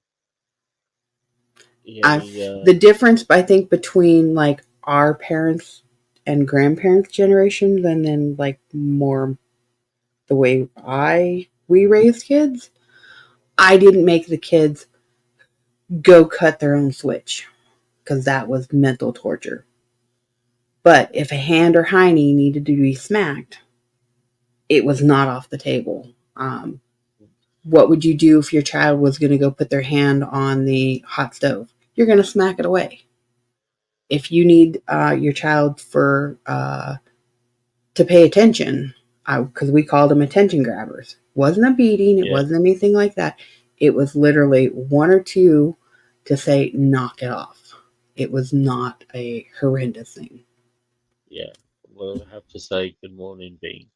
yeah, I the difference I think between like our parents and grandparents generation and then like more the way I we raised kids, I didn't make the kids go cut their own switch because that was mental torture. But if a hand or hiney needed to be smacked, it was not off the table. What would you do if your child was going to go put their hand on the hot stove? You're going to smack it away. If you need your child for to pay attention, because we called them attention grabbers. Wasn't a beating. It yeah, wasn't anything like that. It was literally one or two to say, knock it off. It was not a horrendous thing. yeah. We'll have to say good morning, Bean.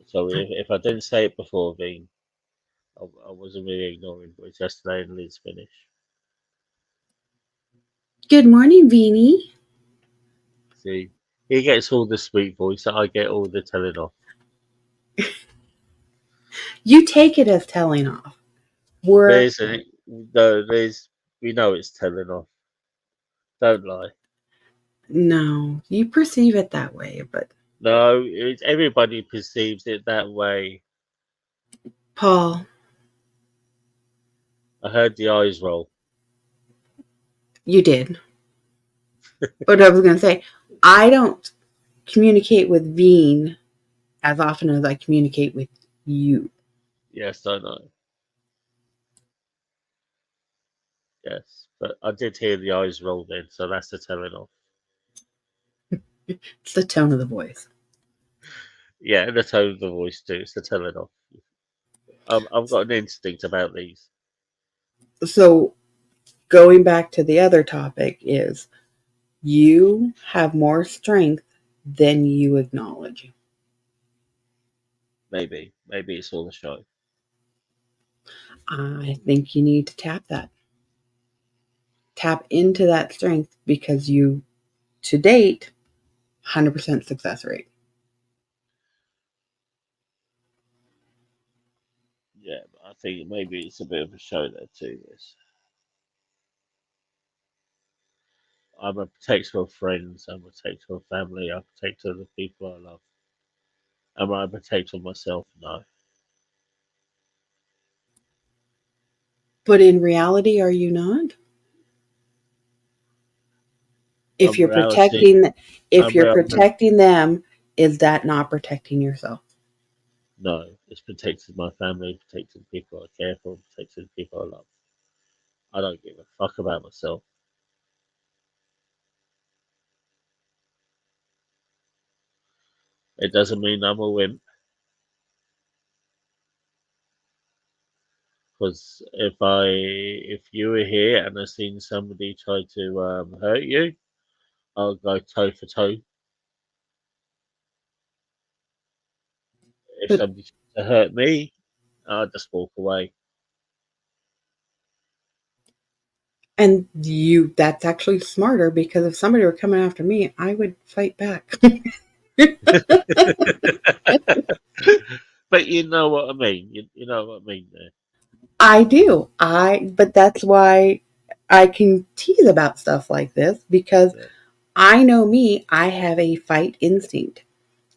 So if I didn't say it before, Bean, I wasn't really ignoring, but it's yesterday and Liz finish. Good morning, Beanie. See, he gets all the sweet voice, I get all the telling off. You take it as telling off. We're There's a no, there's we know it's telling off. Don't lie. no, you perceive it that way, but No, everybody perceives it that way. Paul, I heard the eyes roll. you did. But I was going to say, I don't communicate with Veen as often as I communicate with you. Yes, I know. Yes, but I did hear the eyes roll then, so that's the telling off. It's the tone of the voice. Yeah, and the tone of the voice too. It's the telling off. I've got an instinct about these. So, going back to the other topic, is you have more strength than you acknowledge. Maybe it's all a show. I think you need to tap that. Tap into that strength because you, to date, 100% success rate. Yeah, but I think maybe it's a bit of a show there too. Yes, I'm a protector of friends. I'm a protector of family. I'm a protector of the people I love. Am I a protector of myself? No. But in reality, are you not? If I'm you're reality. protecting, if I'm you're reality. protecting them, is that not protecting yourself? No, it's protecting my family, protecting the people I care for, protecting the people I love. I don't give a fuck about myself. It doesn't mean I'm a wimp. Because if you were here and I seen somebody try to hurt you, I'll go toe for toe. If But somebody tries to hurt me, I'll just walk away. and you that's actually smarter because if somebody were coming after me, I would fight back. But you know what I mean. You know what I mean there. I do. I but that's why I can tease about stuff like this because Yeah, I know me, I have a fight instinct.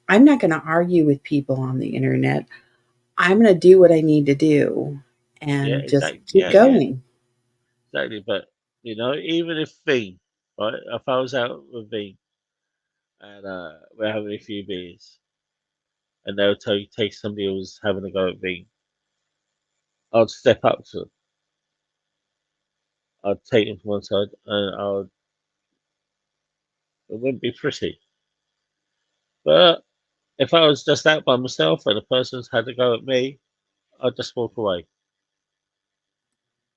I'm not going to argue with people on the internet. I'm going to do what I need to do yeah, and just exactly. keep Yeah, yeah, going. exactly. But even if V, right, if I was out with V and we're having a few beers, and they'll tell you take somebody who's having a go at V, I'd step up to them. I'd take them from one side, and it wouldn't be pretty. But if I was just out by myself and a person's had a go at me, I'd just walk away.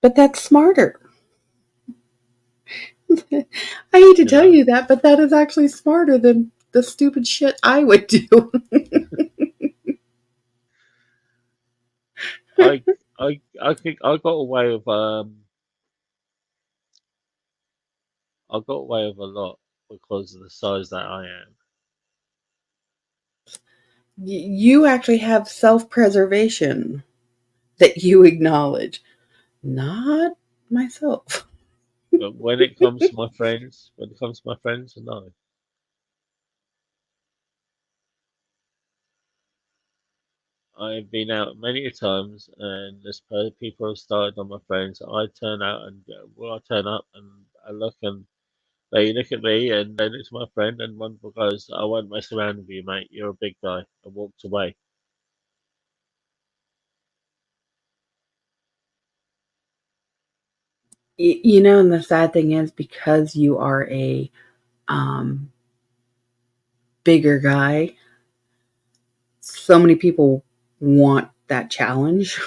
But that's smarter. I hate to You tell know, you that, but that is actually smarter than the stupid shit I would do. I I think I got away with a lot because of the size that I am. You actually have self preservation. that you acknowledge. Not myself. But when it comes to my friends, no. I've been out many times, and there's people have started on my friends. I turn out and I turn up and I look, and they look at me, and then it's my friend, and one goes, "I won't mess around with you, mate. You're a big guy," and walked away. And the sad thing is because you are a um, bigger guy, so many people want that challenge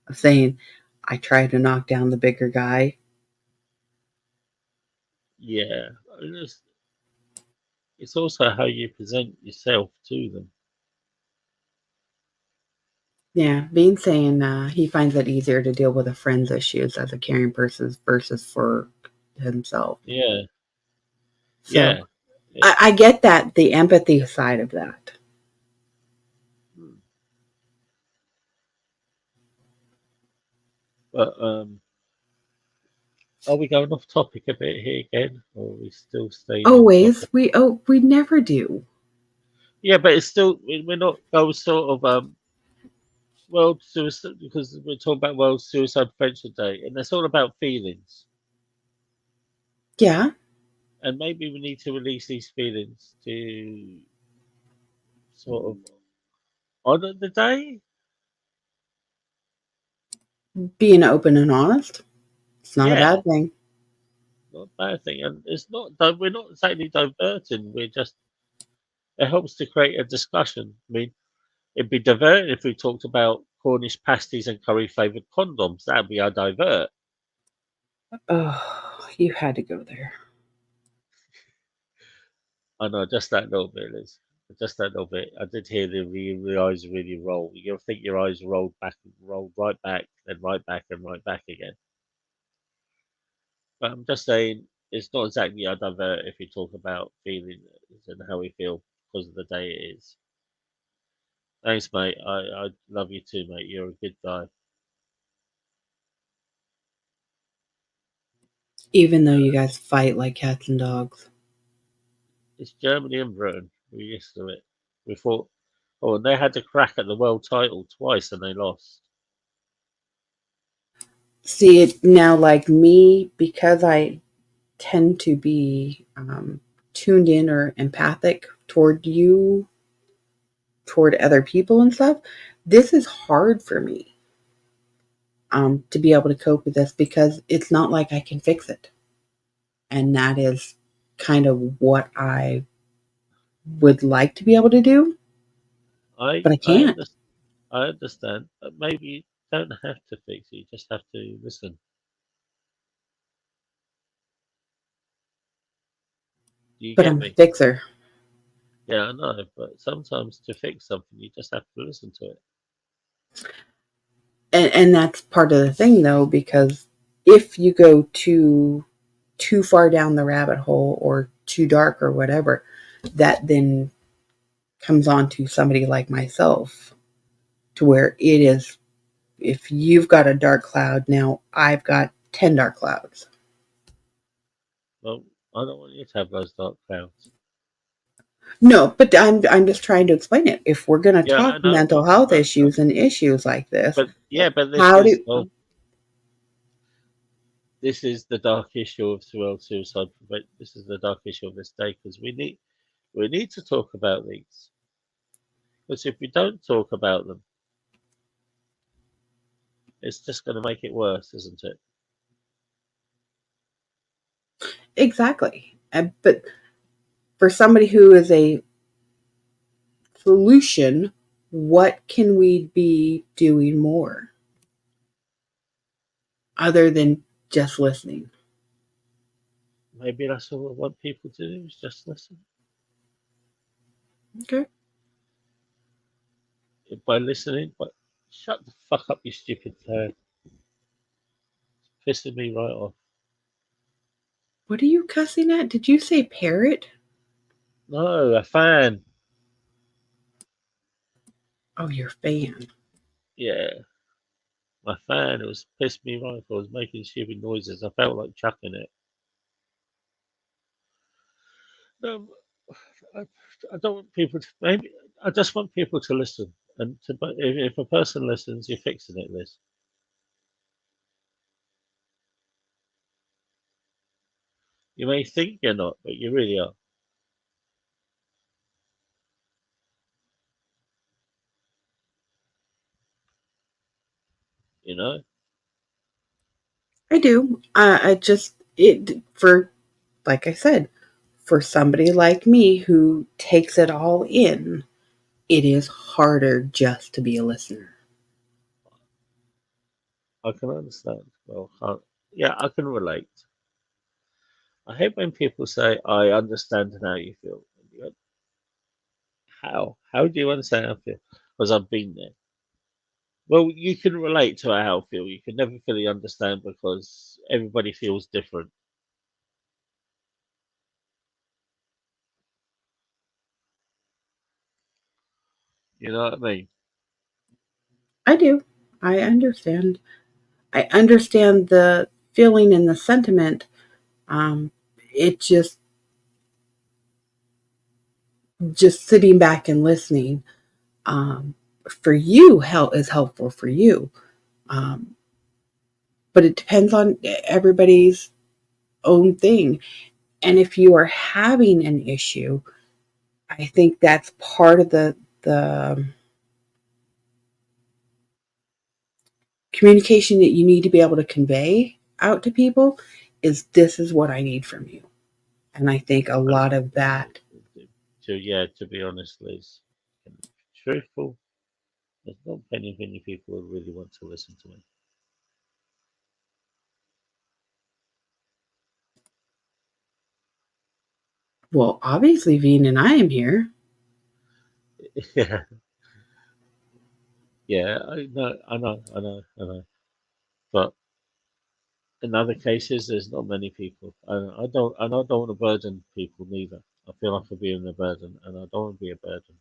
of saying, I try to knock down the bigger guy. Yeah, and it's also how you present yourself to them. Yeah, Bean saying he finds it easier to deal with a friend's issues as a caring person versus for himself. Yeah, So yeah. I get that, the empathy side of that. Hmm. But are we going off topic a bit here again, or are we still staying on Always, topic? we never do. Yeah, but it's still we're not going sort of world suicide because we're talking about World Suicide Prevention Day, and it's all about feelings. Yeah, And maybe we need to release these feelings to sort of honor the day. being open and honest, it's not a Yeah, bad thing. not a bad thing, and it's not. We're not exactly diverting. We're just it helps to create a discussion. I mean, it'd be diverting if we talked about Cornish pasties and curry flavoured condoms. That'd be our divert. Oh, you had to go there. I know, just that little bit, Liz. Just that little bit. I did hear the eyes really roll. You ever think your eyes rolled right back, then right back, and right back again? But I'm just saying, it's not exactly a divert if you talk about feelings and how we feel because of the day it is. Thanks, mate. I love you too, mate. You're a good guy. Even though you guys fight like cats and dogs. It's Germany and Britain. We're used to it. We thought, oh, and they had to crack at the world title twice and they lost. See it now, like me, because I tend to be tuned in or empathic toward you, toward other people and stuff. This is hard for me to be able to cope with this because it's not like I can fix it. And that is kind of what I would like to be able to do, I but I I can't. understand. I understand, but maybe you don't have to fix it. You just have to listen. Do you But get I'm a me? fixer. Yeah, I know. But sometimes to fix something, you just have to listen to it. And that's part of the thing though, because if you go too far down the rabbit hole or too dark or whatever, that then comes on to somebody like myself to where it is, if you've got a dark cloud, now I've got 10 dark clouds. Well, I don't want you to have those dark clouds. No, but I'm just trying to explain it. If we're going to Yeah, talk I know, mental health but issues and issues like this, but yeah, but this how is do this is the dark issue of world suicide. This is the dark issue of this day because we need to talk about these. Because if we don't talk about them, it's just going to make it worse, isn't it? exactly? But for somebody who is a solution, what can we be doing more other than just listening? Maybe that's all I want people to do is just listen. Okay. By listening, but shut the fuck up, you stupid fan. It's pissing me right off. What are you cussing at? Did you say parrot? No, a fan. Oh, your fan. Yeah. My fan, it was pissed me off. I was making stupid noises. I felt like chucking it. Um, I, I don't want people to. Maybe I just want people to listen. And to, but if a person listens, you're fixing it, Liz. You may think you're not, but you really are. You know? I do. I just it for like I said, for somebody like me who takes it all in, it is harder just to be a listener. I can understand. Yeah, I can relate. I hate when people say, "I understand how you feel." And you go, how? How do you understand how I feel? Because I've been there. Well, you can relate to how I feel. You can never fully understand because everybody feels different. You know what I mean? I do. I understand. I understand the feeling and the sentiment. Um, it just sitting back and listening um, for you help is helpful for you. Um, but it depends on everybody's own thing. And if you are having an issue, I think that's part of the communication that you need to be able to convey out to people is this is what I need from you. And I think a And lot of that, yeah, to be honest, Liz, and truthful, there's not many people who really want to listen to me. well, obviously, Veen and I am here. Yeah, yeah, I know. But in other cases, there's not many people. And I don't want to burden people neither. I feel like I'm being a burden, and I don't want to be a burden.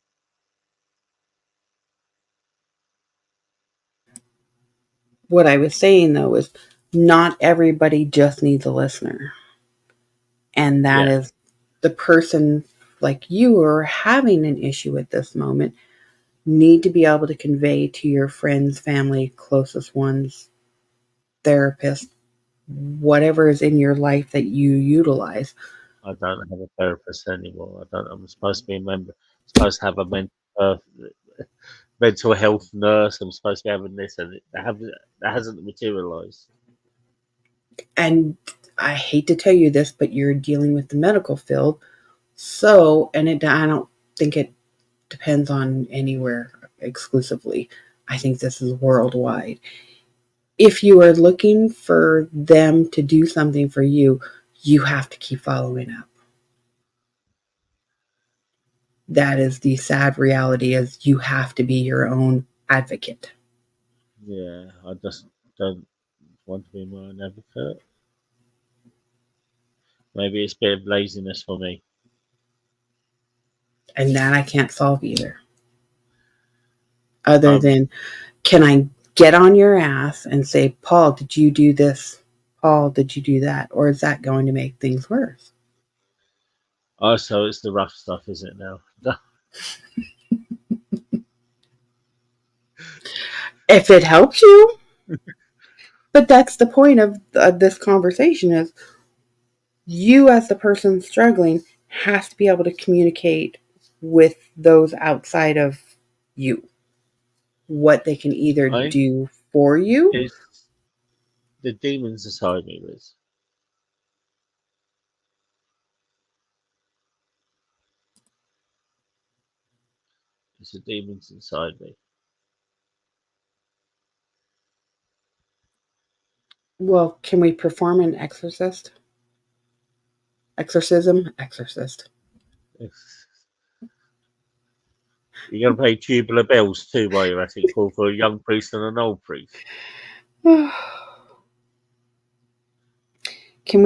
What I was saying though is not everybody just needs a listener. And that Yeah, is the person like you are having an issue at this moment need to be able to convey to your friends, family, closest ones, therapist, whatever is in your life that you utilize. I don't have a therapist anymore. I don't. I'm supposed to be a member. Supposed to have a mental health nurse. I'm supposed to be having this, and that hasn't materialised. And I hate to tell you this, but you're dealing with the medical field. So, I don't think it depends on anywhere exclusively. I think this is worldwide. If you are looking for them to do something for you, you have to keep following up. That is the sad reality is you have to be your own advocate. Yeah, I just don't want to be my own advocate. Maybe it's a bit of laziness for me. And that I can't solve either. Other Um, than, can I get on your ass and say, Paul, did you do this? Paul, did you do that? Or is that going to make things worse? also, it's the rough stuff, is it now? If it helps you, but that's the point of this conversation is you as the person struggling has to be able to communicate with those outside of you what they can either I do for you. It's the demons inside me, Liz. It's the demons inside me. Well, can we perform an exorcism? You're gonna pay tubular bells too while you're at it, call for a young priest and an old priest. Can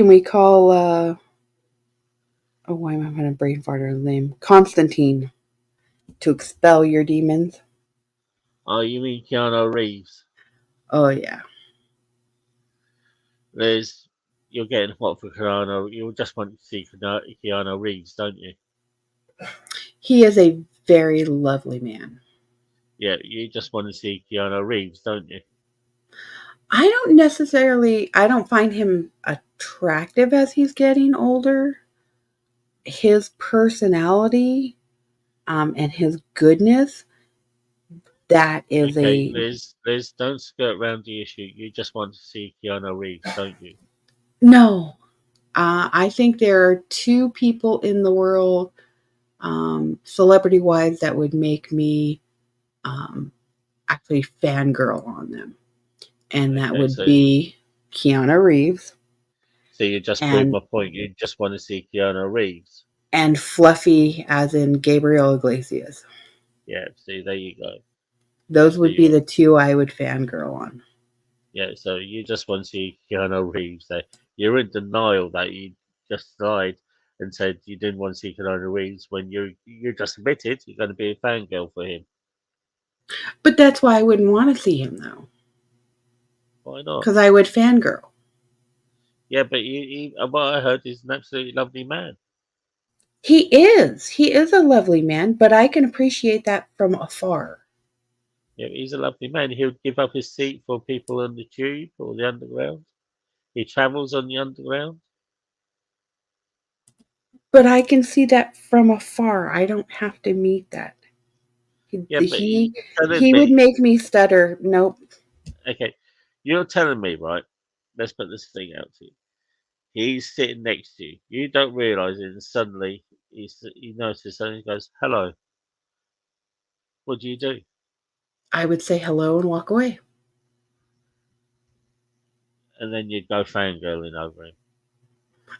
we call oh, why am I having a brain fart on the name? Constantine to expel your demons. Oh, you mean Keanu Reeves? Oh yeah. There's you're getting hot for Keanu. You just want to see Keanu Reeves, don't you? He is a very lovely man. Yeah, you just want to see Keanu Reeves, don't you? I don't find him attractive as he's getting older. His personality and his goodness, that is Okay, a Liz, don't skirt around the issue. You just want to see Keanu Reeves, don't you? no. I think there are two people in the world, celebrity wise, that would make me um, actually fangirl on them. And that Okay, would so be Keanu Reeves you just proved and my point. You just want to see Keanu Reeves. Fluffy, as in Gabriel Iglesias. Yeah, see, there you go. Those So would be the two I would fangirl on. yeah, so you just want to see Keanu Reeves there. You're in denial that you just lied and said you didn't want to see Keanu Reeves when you just admitted you're going to be a fangirl for him. But that's why I wouldn't want to see him, though, Why not? because I would fangirl. Yeah, but what I heard is an absolutely lovely man. He is. He is a lovely man, but I can appreciate that from afar. Yeah, he's a lovely man. He would give up his seat for people on the tube or the underground. He travels on the underground. But I can see that from afar. I don't have to meet that. He Yeah, but he, you're telling he would me, make me stutter. Nope. okay, you're telling me, right? Let's put this thing out to you. He's sitting next to you. You don't realise it, and suddenly he notices and he goes, "Hello." What do you do? I would say hello and walk away. And then you'd go fangirling over him.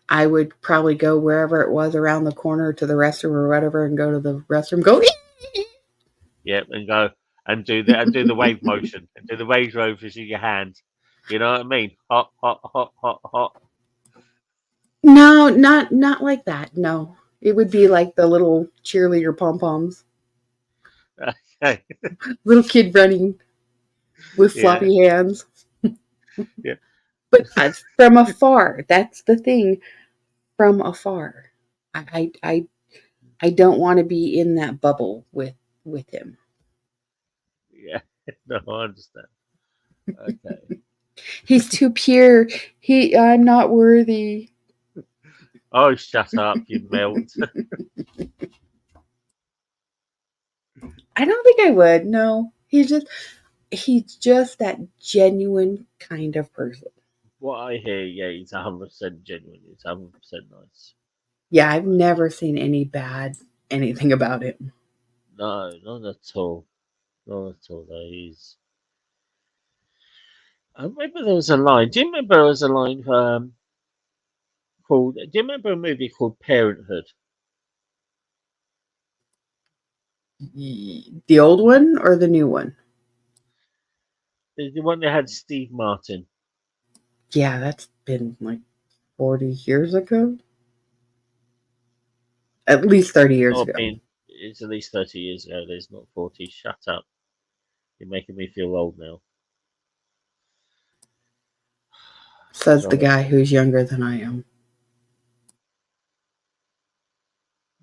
I would probably go wherever it was around the corner to the restroom or whatever and go to the restroom. Go. Yep, and go and do the wave motion and do the wave motions in your hand. You know what I mean? Hot, hot, hot, hot, hot. No, not like that. No, it would be like the little cheerleader pom poms, Okay. little kid running with Yeah, floppy hands. yeah, But from afar, that's the thing. From afar, I I I, I don't want to be in that bubble with him. yeah. No, I understand. Okay. He's too pure. I'm not worthy. Oh, shut up, you melt. I don't think I would. No, he's just that genuine kind of person. What I hear, yeah, he's 100% genuine. He's 100% nice. Yeah, I've never seen any bad anything about him. No, not at all. Not at all. Though he's. I remember there was a line. Do you remember there was a line called? Do you remember a movie called Parenthood? The old one or the new one? The one that had Steve Martin. Yeah, that's been like 40 years ago. At least 30 years Oh, ago. it's at least 30 years ago. There's not 40. Shut up. You're making me feel old now. Says the God. guy who's younger than I am.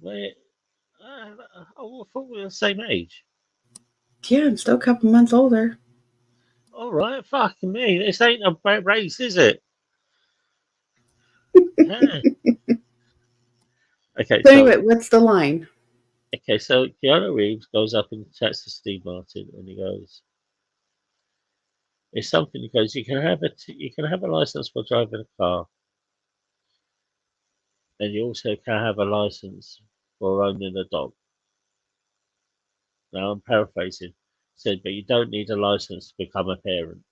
Wait. I thought we were the same age. Yeah, I'm still a couple months older. All right, fucking me. This ain't a race, is it? Huh. Okay, So so anyway, what's the line? Keanu Reeves goes up and chats to Steve Martin, and he goes, "It's something." He goes, you can have a license for driving a car, and you also can have a license for owning a dog." Now I'm paraphrasing. Said, but you don't need a license to become a parent.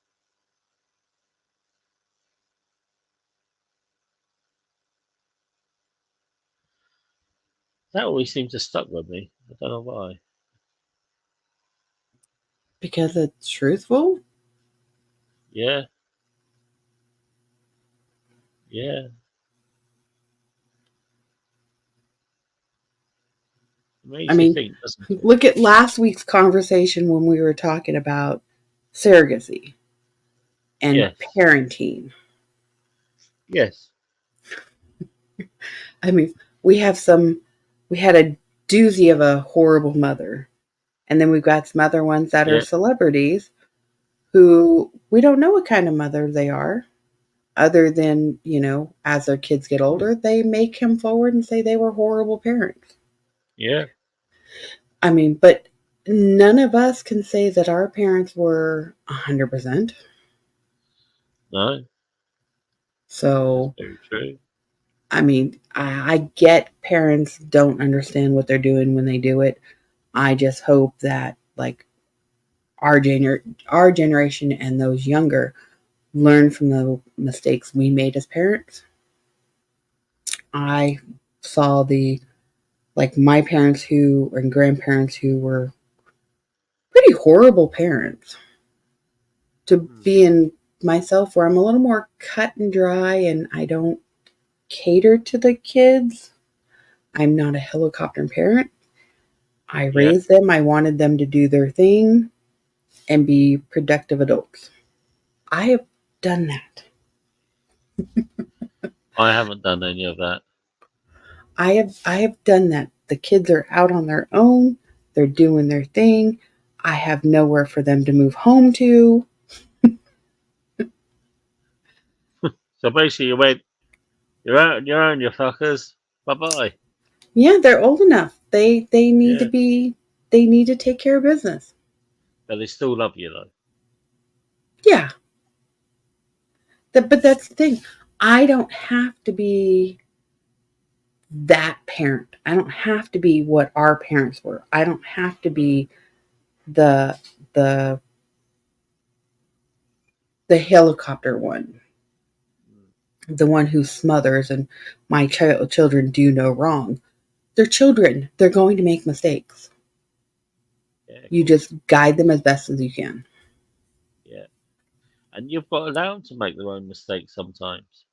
That always seems to stuck with me. I don't know why. Because it's truthful? Yeah, yeah. It I makes you mean, think, doesn't it? look at last week's conversation when we were talking about surrogacy. and Yes. parenting. Yes. I mean, we have we had a doozy of a horrible mother. And then we've got some other ones that are Yeah. celebrities who we don't know what kind of mother they are, other than, as their kids get older, they may come forward and say they were horrible parents. Yeah. I mean, but none of us can say that our parents were 100%. No. That is So, very true. I mean, I get parents don't understand what they're doing when they do it. I just hope that, like, our generation and those younger learn from the mistakes we made as parents. I saw my parents who and grandparents who were pretty horrible parents, to Mm. being myself where I'm a little more cut and dry and I don't cater to the kids. I'm not a helicopter parent. I Yeah. raised them. I wanted them to do their thing and be productive adults. I have done that. I haven't done any of that. I have done that. The kids are out on their own. They're doing their thing. I have nowhere for them to move home to. So basically, you went, you're out on your own, you fuckers. Bye bye. Yeah, they're old enough. They need to Yeah. be they need to take care of business. But they still love you, though. Yeah. But that's the thing. I don't have to be that parent. I don't have to be what our parents were. I don't have to be the the the helicopter one, Mm. the one who smothers and my children do no wrong. They're children. They're going to make mistakes. Yeah, of You course. just guide them as best as you can. Yeah. And you've got allowed to make their own mistakes sometimes.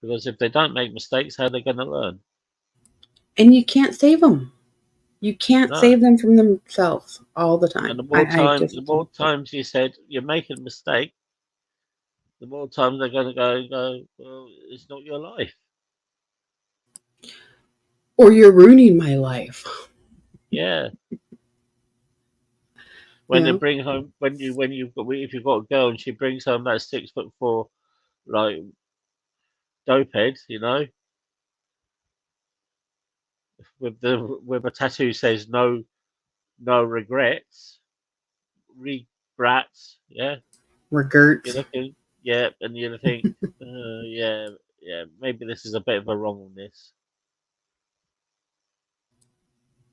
Because if they don't make mistakes, how are they going to learn? And you can't save them. You can't No. save them from themselves all the And time. I the just more times you said you're making a mistake, the more times they're going to go, well, it's not your life. or you're ruining my life. Yeah. You When they know, bring home, when you've got, if you've got a girl and she brings home that 6'4", like dopehead, with a tattoo says no regrets, regrets, yeah. You're regrets. looking, yeah, and you think, yeah, yeah, maybe this is a bit of a wrongness,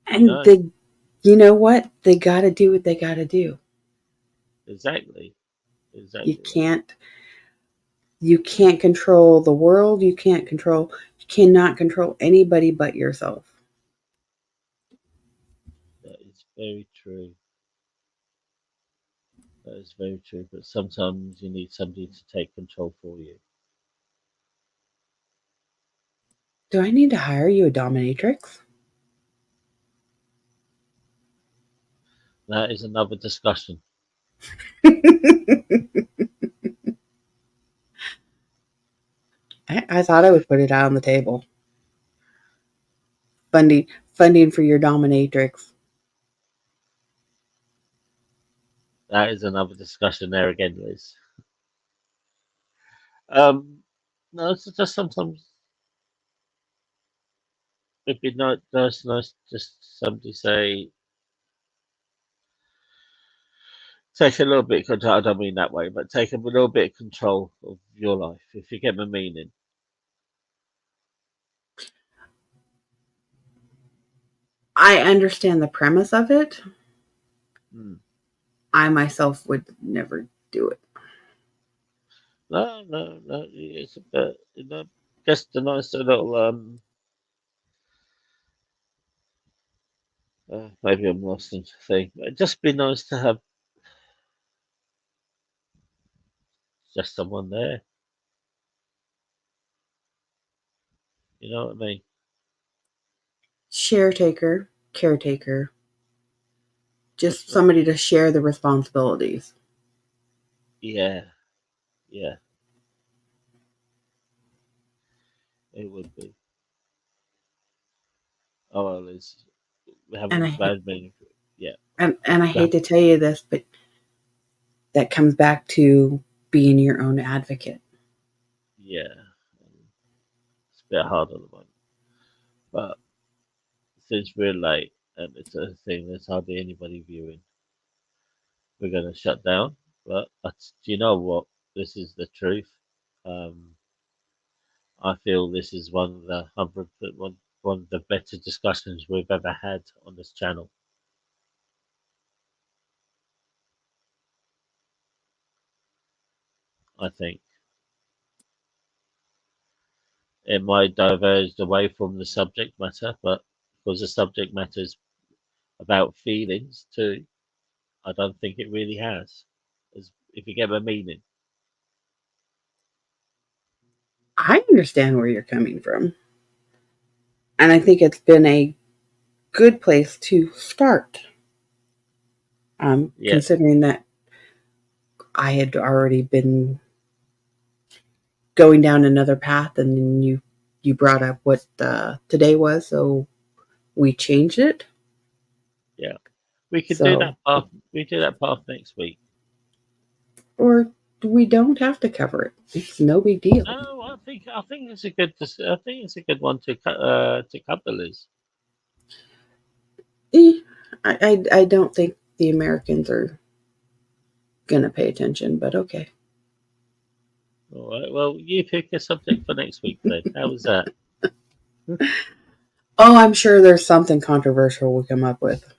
you And know. you know what? They got to do what they got to do. Exactly, You exactly that. can't you can't control the world. You cannot control anybody but yourself. That is very true. That is very true. But sometimes you need somebody to take control for you. Do I need to hire you a dominatrix? That is another discussion. I thought I would put it out on the table. Funding for your dominatrix. That is another discussion there again, Liz. Um, no, it's just sometimes it'd be nice, just somebody say, take a little bit of control. I don't mean that way, but take a little bit of control of your life, if you get my meaning. I understand the premise of it. Hmm. I myself would never do it. No, no, no. It's a bit, just a nice little maybe I'm lost in the thing. It'd just be nice to have just someone there. You know what I mean? Share taker, caretaker, just But somebody to share the responsibilities. Yeah, yeah, it would be. Oh well, it's we And haven't I bad meaning. Yeah, and I go. hate to tell you this, but that comes back to being your own advocate. Yeah, it's a bit hard at the moment, but since we're late and it's a thing, there's hardly anybody viewing. We're going to shut down. But do you know what? This is the truth. Um, I feel this is one of the better discussions we've ever had on this channel. I think it might diverge away from the subject matter, but because the subject matter is about feelings too, I don't think it really has. As if you get my meaning. I understand where you're coming from, and I think it's been a good place to start. Yeah, Considering that I had already been going down another path, and then you brought up what today was, so we changed it. yeah. We could do So, that path. We do that path next week. or we don't have to cover it. It's no big deal. No, I think it's a good. I think it's a good one to cover, Liz. Eh, I don't think the Americans are gonna pay attention, but okay. All right. Well, you pick a subject for next week then. How was that? Oh, I'm sure there's something controversial we come up with.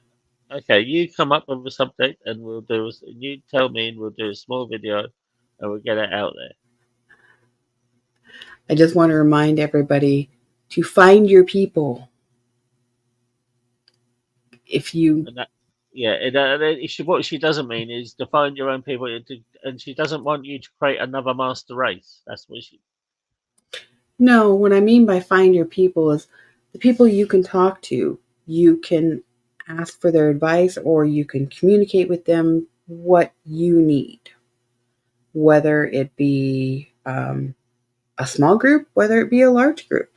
Okay, you come up with a subject and we'll do. You tell me and we'll do a small video and we'll get it out there. I just want to remind everybody to find your people. If you, And that, yeah, what she doesn't mean is define your own people, and she doesn't want you to create another master race. That's what she. no, what I mean by find your people is the people you can talk to. You can ask for their advice or you can communicate with them what you need, whether it be a small group, whether it be a large group.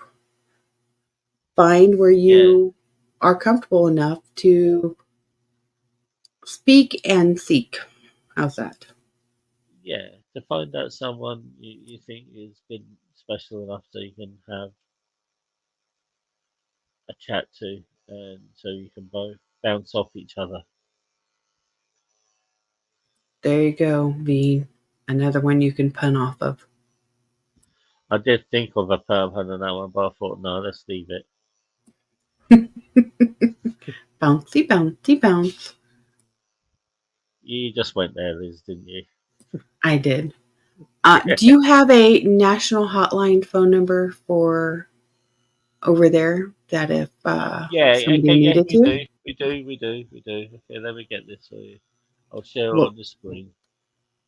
Find where Yeah, you are comfortable enough to speak and seek. How's that? yeah. To find out someone you think has been special enough so you can have a chat to, and so you can both bounce off each other. There you go, V. Another one you can pun off of. I did think of a perm hun on that one, but I thought, no, let's leave it. Bouncy, bouncy, bounce. You just went there, Liz, didn't you? I did. Do you have a national hotline phone number for over there that if Yeah, somebody okay, yes, needed we do. to? We do. Okay, let me get this for you. I'll share it Well, on the screen.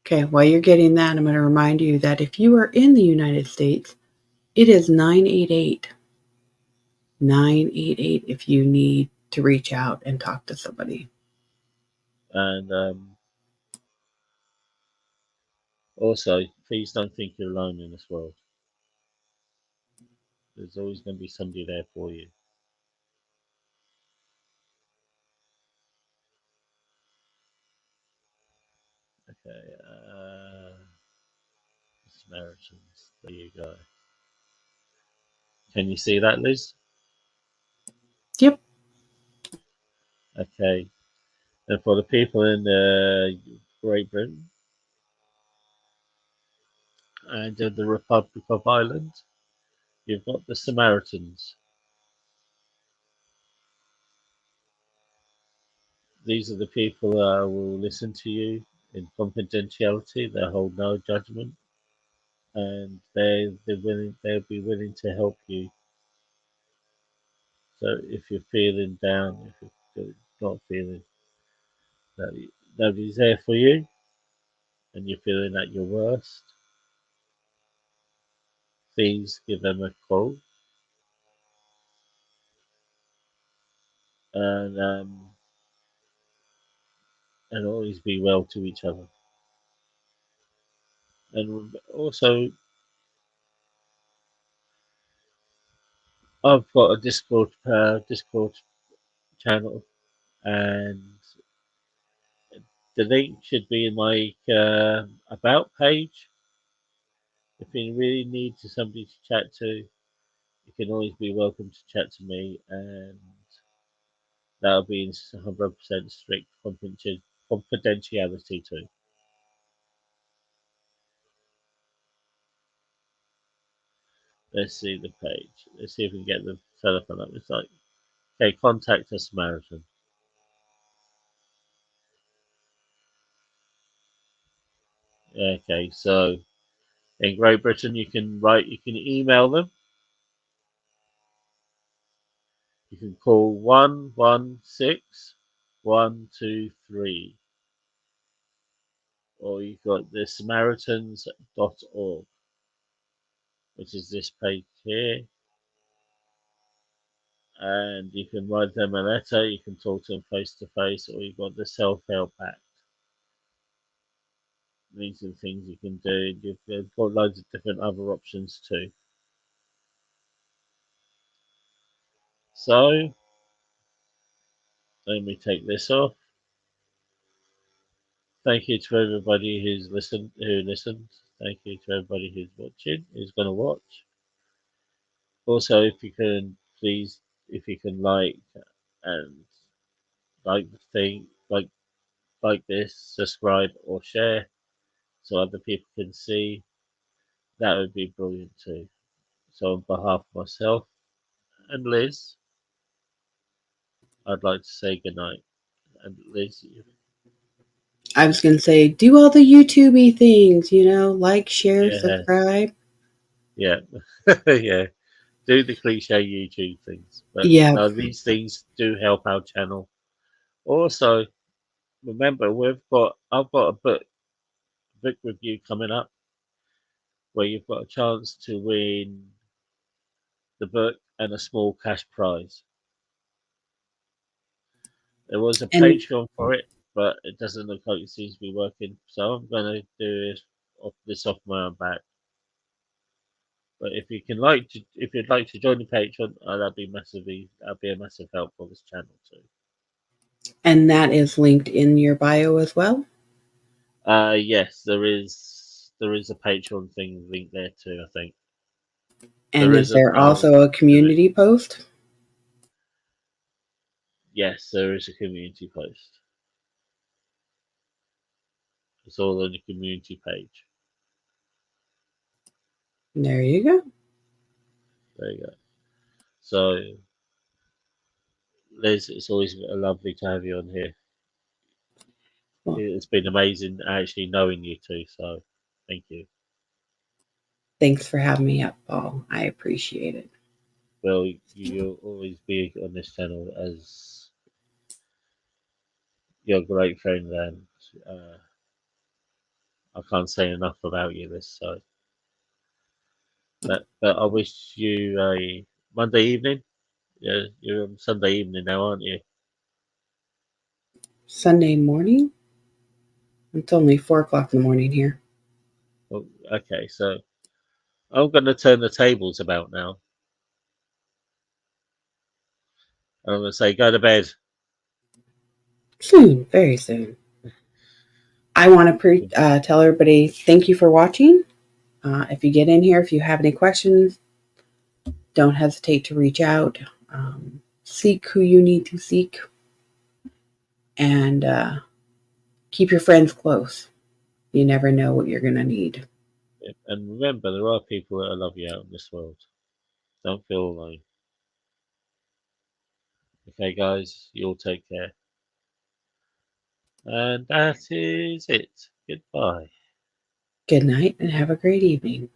okay, while you're getting that, I'm going to remind you that if you are in the United States, it is 988 988 if you need to reach out and talk to somebody. And also, please don't think you're alone in this world. There's always going to be somebody there for you. Okay, Samaritans. There you go. Can you see that, Liz? Yep. Okay. And for the people in Great Britain and the Republic of Ireland, you've got the Samaritans. These are the people that will listen to you in confidentiality. They hold no judgment, and they're willing. They'll be willing to help you. So if you're feeling down, if you're not feeling that nobody's there for you, and you're feeling at your worst, please give them a call and always be well to each other. And also, I've got a Discord channel, and the link should be in my about page. If you really need somebody to chat to, you can always be welcome to chat to me, and that'll be in 100% strict confidentiality too. Let's see the page. Let's see if we can get the telephone up. It's like, okay, contact a Samaritan. Okay, so in Great Britain, you can email them. You can call 116 123, or you've got the Samaritans.org, which is this page here. And you can write them a letter, you can talk to them face to face, or you've got the Self Help Act. These are the things you can do. You've got loads of different other options too. So let me take this off. Thank you to everybody who listened. Thank you to everybody who's watching, who's going to watch. Also, if you can please, if you can and like the thing, like this, subscribe or share, so other people can see, that would be brilliant too. So on behalf of myself and Liz, I'd like to say goodnight. And Liz, I was going to say, do all the YouTubey things, like, share, yeah, subscribe. yeah, yeah. Do the cliche YouTube things, but Yeah. no, these things do help our channel. Also, remember I've got a book review coming up where you've got a chance to win the book and a small cash prize. There was a And Patreon for it, but it doesn't look like it seems to be working. So I'm going to do this off my own back. But if you'd like to join the Patreon, that'd be a massive help for this channel too. that is linked in your bio as well. Yes, there is a Patreon thing linked there too. I think And there is isn't there now. also a community post? Yes, there is a community post. It's all on the community page. There you go. There you go. So, Liz, it's always lovely to have you on here. Well, It's been amazing actually knowing you too. So, thank you. thanks for having me up, Paul. I appreciate it. Well, you'll always be on this channel as your great friend, and uh, I can't say enough about you, Liz. So, but I wish you a Monday evening. Yeah, you're on Sunday evening now, aren't you? Sunday morning? It's only 4 o'clock in the morning here. Well, okay, so I'm going to turn the tables about now. And I'm going to say, go to bed. Soon, very soon. I want to tell everybody thank you for watching. If you get in here, if you have any questions, don't hesitate to reach out. Seek who you need to seek, and keep your friends close. You never know what you're going to need. And remember, there are people that love you out in this world. Don't feel alone. Okay, guys, you all take care. And that is it. Goodbye. Good night and have a great evening.